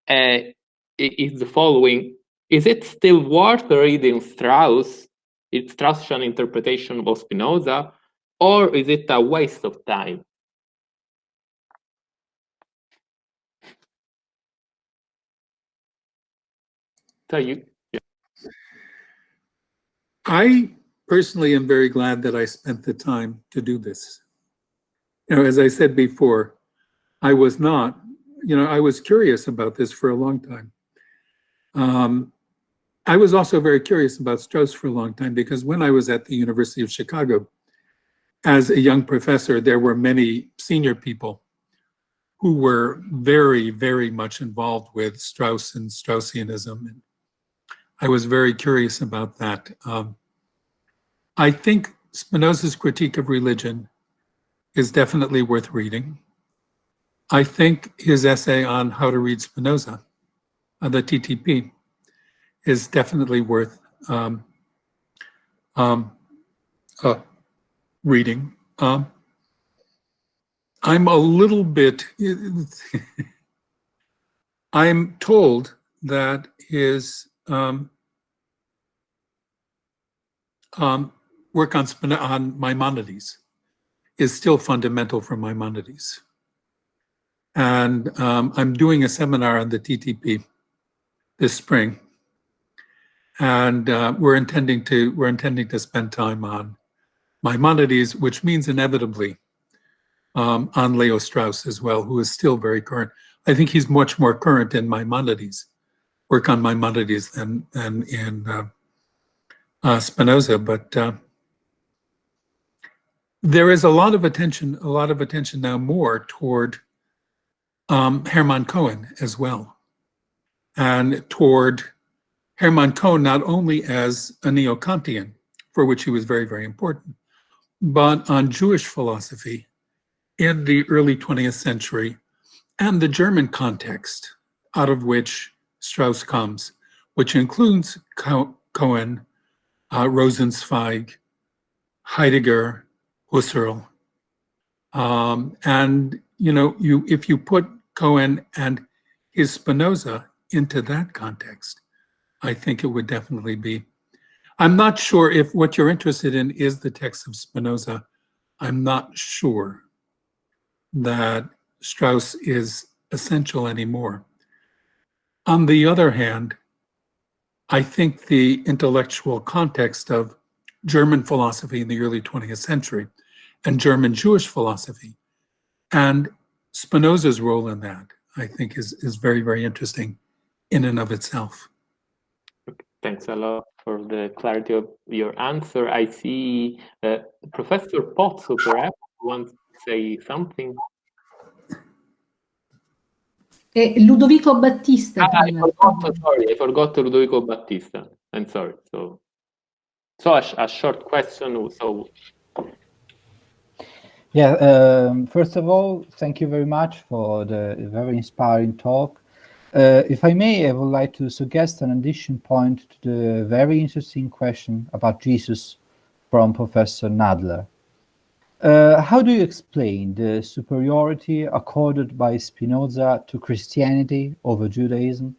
[SPEAKER 2] is the following. Is it still worth reading Strauss, Straussian interpretation of Spinoza, or is it a waste of time? So you,
[SPEAKER 3] I personally am very glad that I spent the time to do this. You know, as I said before, I was not, you know, I was curious about this for a long time. I was also very curious about Strauss for a long time because when I was at the University of Chicago, as a young professor, there were many senior people who were very, very much involved with Strauss and Straussianism. And I was very curious about that. I think Spinoza's critique of religion is definitely worth reading. I think his essay on how to read Spinoza, on the TTP, is definitely worth reading. I'm a little bit, I'm told that his work on Maimonides is still fundamental for Maimonides. And I'm doing a seminar on the TTP this spring. And we're intending to spend time on Maimonides, which means inevitably on Leo Strauss as well, who is still very current. I think he's much more current in Maimonides, work on Maimonides than in Spinoza. But there is a lot of attention now more toward Hermann Cohen as well, and toward Hermann Cohen not only as a neo-Kantian, for which he was very, very important, but on Jewish philosophy in the early 20th century and the German context out of which Strauss comes, which includes Cohen, Rosenzweig, Heidegger, Husserl. And you know, if you put Cohen and his Spinoza into that context, I think it would definitely be. I'm not sure if what you're interested in is the text of Spinoza. I'm not sure that Strauss is essential anymore. On the other hand, I think the intellectual context of German philosophy in the early 20th century and German Jewish philosophy and Spinoza's role in that, I think is very, very interesting in and of itself.
[SPEAKER 2] Thanks a lot for the clarity of your answer. I see Professor Pozzo perhaps wants to say something.
[SPEAKER 1] Ludovico Battista.
[SPEAKER 2] I forgot Ludovico Battista. I'm sorry. So a short question. So
[SPEAKER 10] yeah, first of all, thank you very much for the very inspiring talk. If I may, I would like to suggest an addition point to the very interesting question about Jesus from Professor Nadler. How do you explain the superiority accorded by Spinoza to Christianity over Judaism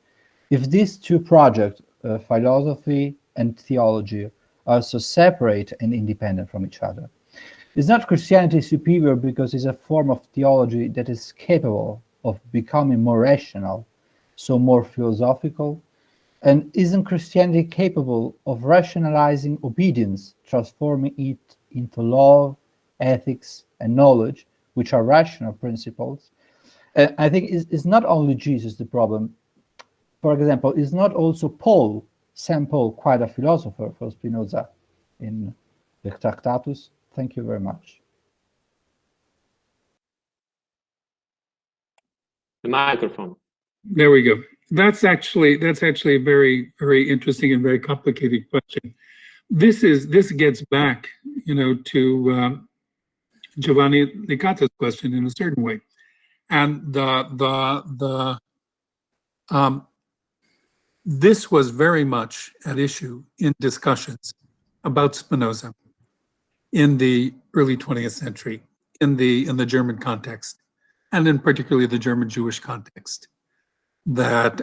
[SPEAKER 10] if these two projects, philosophy and theology, are so separate and independent from each other? Is not Christianity superior because it's a form of theology that is capable of becoming more rational, so more philosophical? And isn't Christianity capable of rationalizing obedience, transforming it into love, ethics, and knowledge, which are rational principles? I think it's not only Jesus the problem. For example, is not also St. Paul, quite a philosopher for Spinoza in the Tractatus? Thank you very much.
[SPEAKER 2] The microphone.
[SPEAKER 3] There we go. That's actually a very, very interesting and very complicated question. This gets back, you know, to Giovanni Licata's question in a certain way, and this was very much at issue in discussions about Spinoza in the early 20th century, in the German context, and in particularly the German Jewish context, that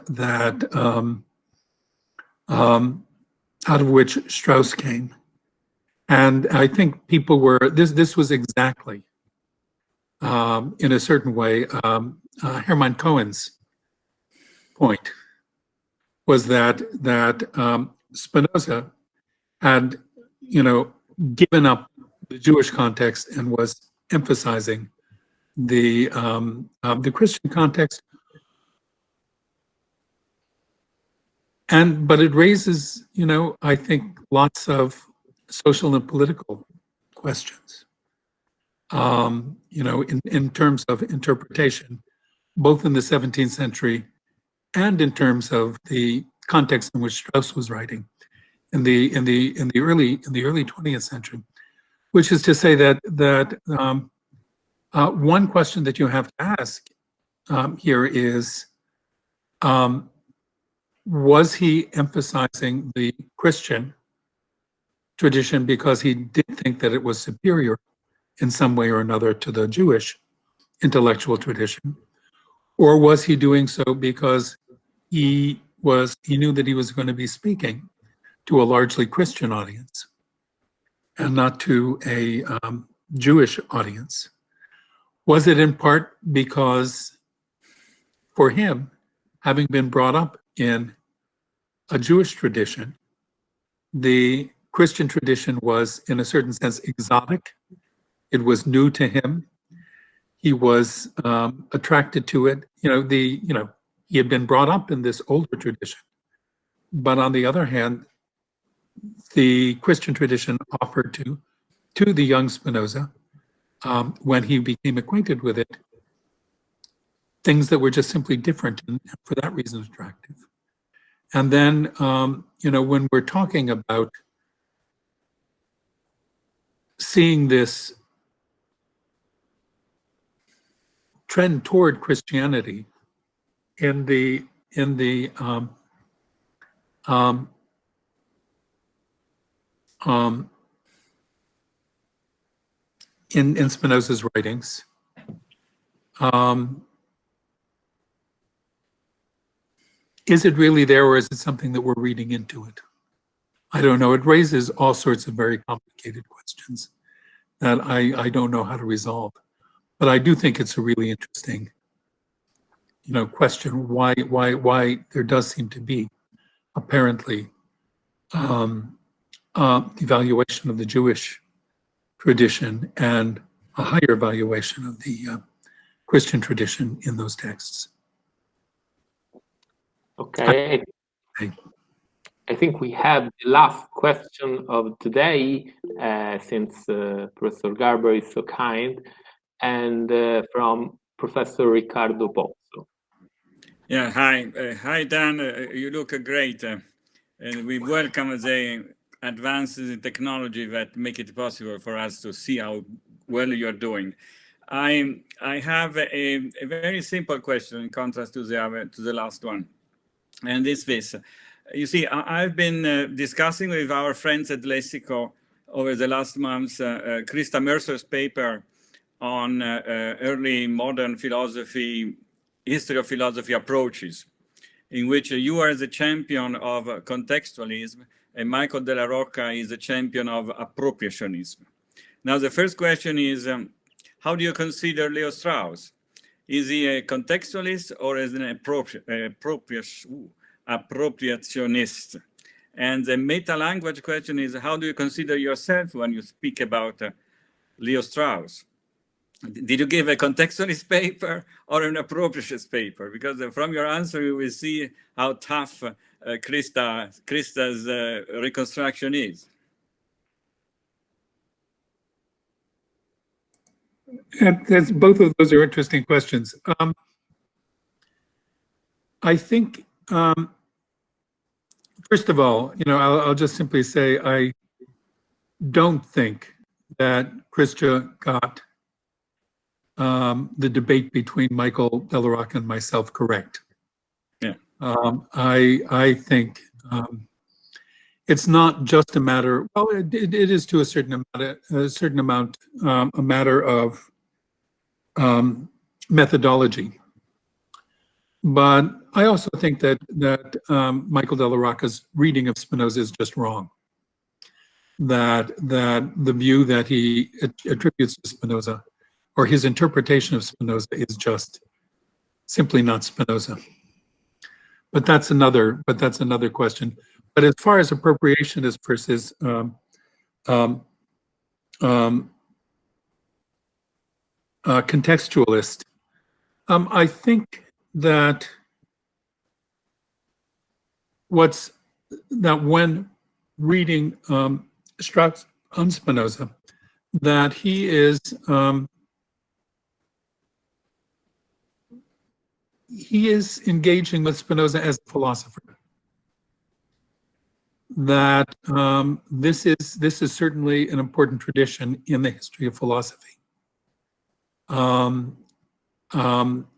[SPEAKER 3] out of which Strauss came. And I think people were, this was exactly, in a certain way, Hermann Cohen's point, was that Spinoza had, given up the Jewish context and was emphasizing the Christian context. But it raises, I think, lots of social and political questions, in terms of interpretation, both in the 17th century and in terms of the context in which Strauss was writing in the early 20th century, which is to say that one question that you have to ask here is, was he emphasizing the Christian tradition because he did think that it was superior in some way or another to the Jewish intellectual tradition? Or was he doing so because he knew that he was going to be speaking to a largely Christian audience and not to a Jewish audience? Was it in part because for him, having been brought up in a Jewish tradition, the Christian tradition was, in a certain sense, exotic. It was new to him. He was attracted to it. He had been brought up in this older tradition. But on the other hand, the Christian tradition offered to the young Spinoza, when he became acquainted with it, things that were just simply different and for that reason attractive. And then, when we're talking about seeing this trend toward Christianity in Spinoza's writings, is it really there, or is it something that we're reading into it? I don't know. It raises all sorts of very complicated questions that I don't know how to resolve. But I do think it's a really interesting, question. Why there does seem to be apparently evaluation of the Jewish tradition and a higher valuation of the Christian tradition in those texts.
[SPEAKER 2] Okay. I think we have the last question of today, since Professor Garber is so kind, and from Professor Riccardo Pozzo.
[SPEAKER 11] Yeah, hi Dan, you look great, and we welcome the advances in technology that make it possible for us to see how well you're doing. I have a very simple question in contrast to the last one, and this. You see, I've been discussing with our friends at Lessico over the last months Krista Mercer's paper on early modern philosophy, history of philosophy approaches, in which you are the champion of contextualism and Michael Della Rocca is the champion of appropriationism. Now, the first question is, how do you consider Leo Strauss? Is he a contextualist or is he an appropriationist? And the meta-language question is, how do you consider yourself when you speak about Leo Strauss? Did you give a contextualist paper or an appropriationist paper? Because from your answer, you will see how tough Krista's reconstruction is.
[SPEAKER 3] Both of those are interesting questions. I think, first of all, I'll just simply say I don't think that Krista got the debate between Michael Della Rocca and myself correct.
[SPEAKER 11] Yeah.
[SPEAKER 3] I think it's not just a matter. Well, it is to a certain amount a matter of methodology. But I also think that Michael Della Rocca's reading of Spinoza is just wrong. That the view that he attributes to Spinoza, or his interpretation of Spinoza, is just simply not Spinoza. but that's another question. But as far as appropriationist versus contextualist, I think that when reading Strauss and Spinoza, that he is engaging with Spinoza as a philosopher. That this is certainly an important tradition in the history of philosophy,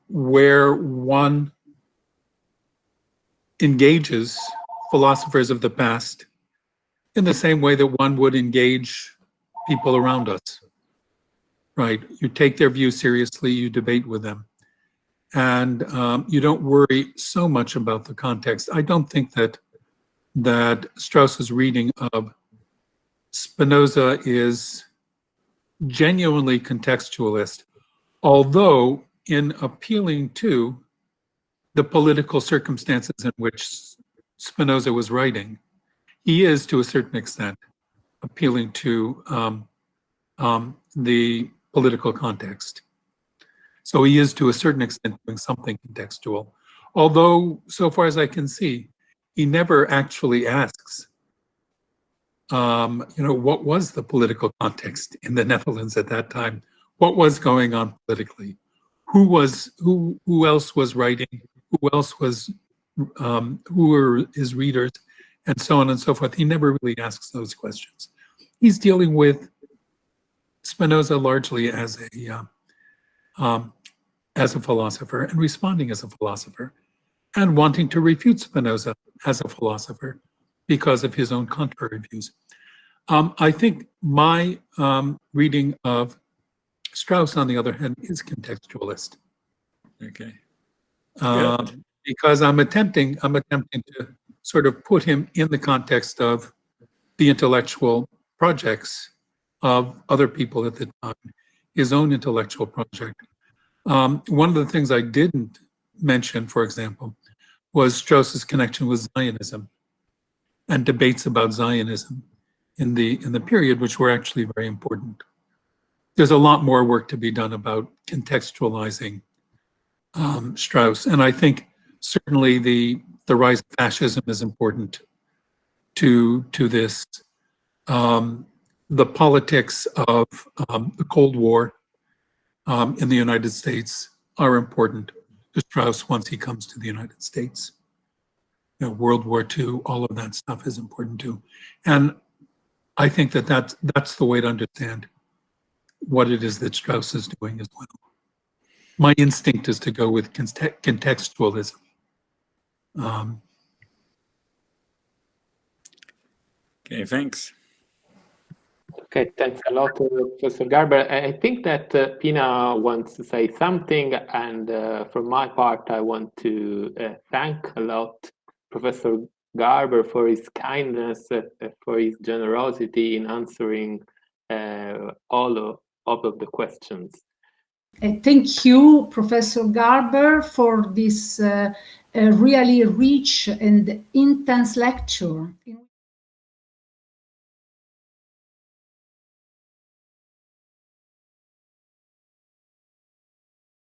[SPEAKER 3] where one engages philosophers of the past in the same way that one would engage people around us, right? You take their views seriously, you debate with them, and you don't worry so much about the context. I don't think that Strauss's reading of Spinoza is genuinely contextualist, although in appealing to the political circumstances in which Spinoza was writing, he is, to a certain extent, appealing to the political context. So he is, to a certain extent, doing something contextual. Although, so far as I can see, he never actually asks, what was the political context in the Netherlands at that time? What was going on politically? Who else was writing? Who else was? Who were his readers? And so on and so forth. He never really asks those questions. He's dealing with Spinoza largely as a philosopher and responding as a philosopher, and wanting to refute Spinoza as a philosopher because of his own contrary views. I think my reading of Strauss, on the other hand, is contextualist.
[SPEAKER 11] Okay.
[SPEAKER 3] Because I'm attempting to sort of put him in the context of the intellectual projects of other people at the time, his own intellectual project. One of the things I didn't mention, for example, was Strauss's connection with Zionism and debates about Zionism in the period, which were actually very important. There's a lot more work to be done about contextualizing Strauss, and I think certainly the rise of fascism is important to this. The politics of the Cold War in the United States are important to Strauss once he comes to the United States. World War II, all of that stuff is important too. And I think that's the way to understand what it is that Strauss is doing as well. My instinct is to go with contextualism.
[SPEAKER 11] Okay, thanks.
[SPEAKER 2] Okay, thanks a lot, Professor Garber. I think that Pina wants to say something, and for my part, I want to thank a lot Professor Garber for his kindness, for his generosity in answering all of the questions.
[SPEAKER 1] Thank you, Professor Garber, for this really rich and intense lecture.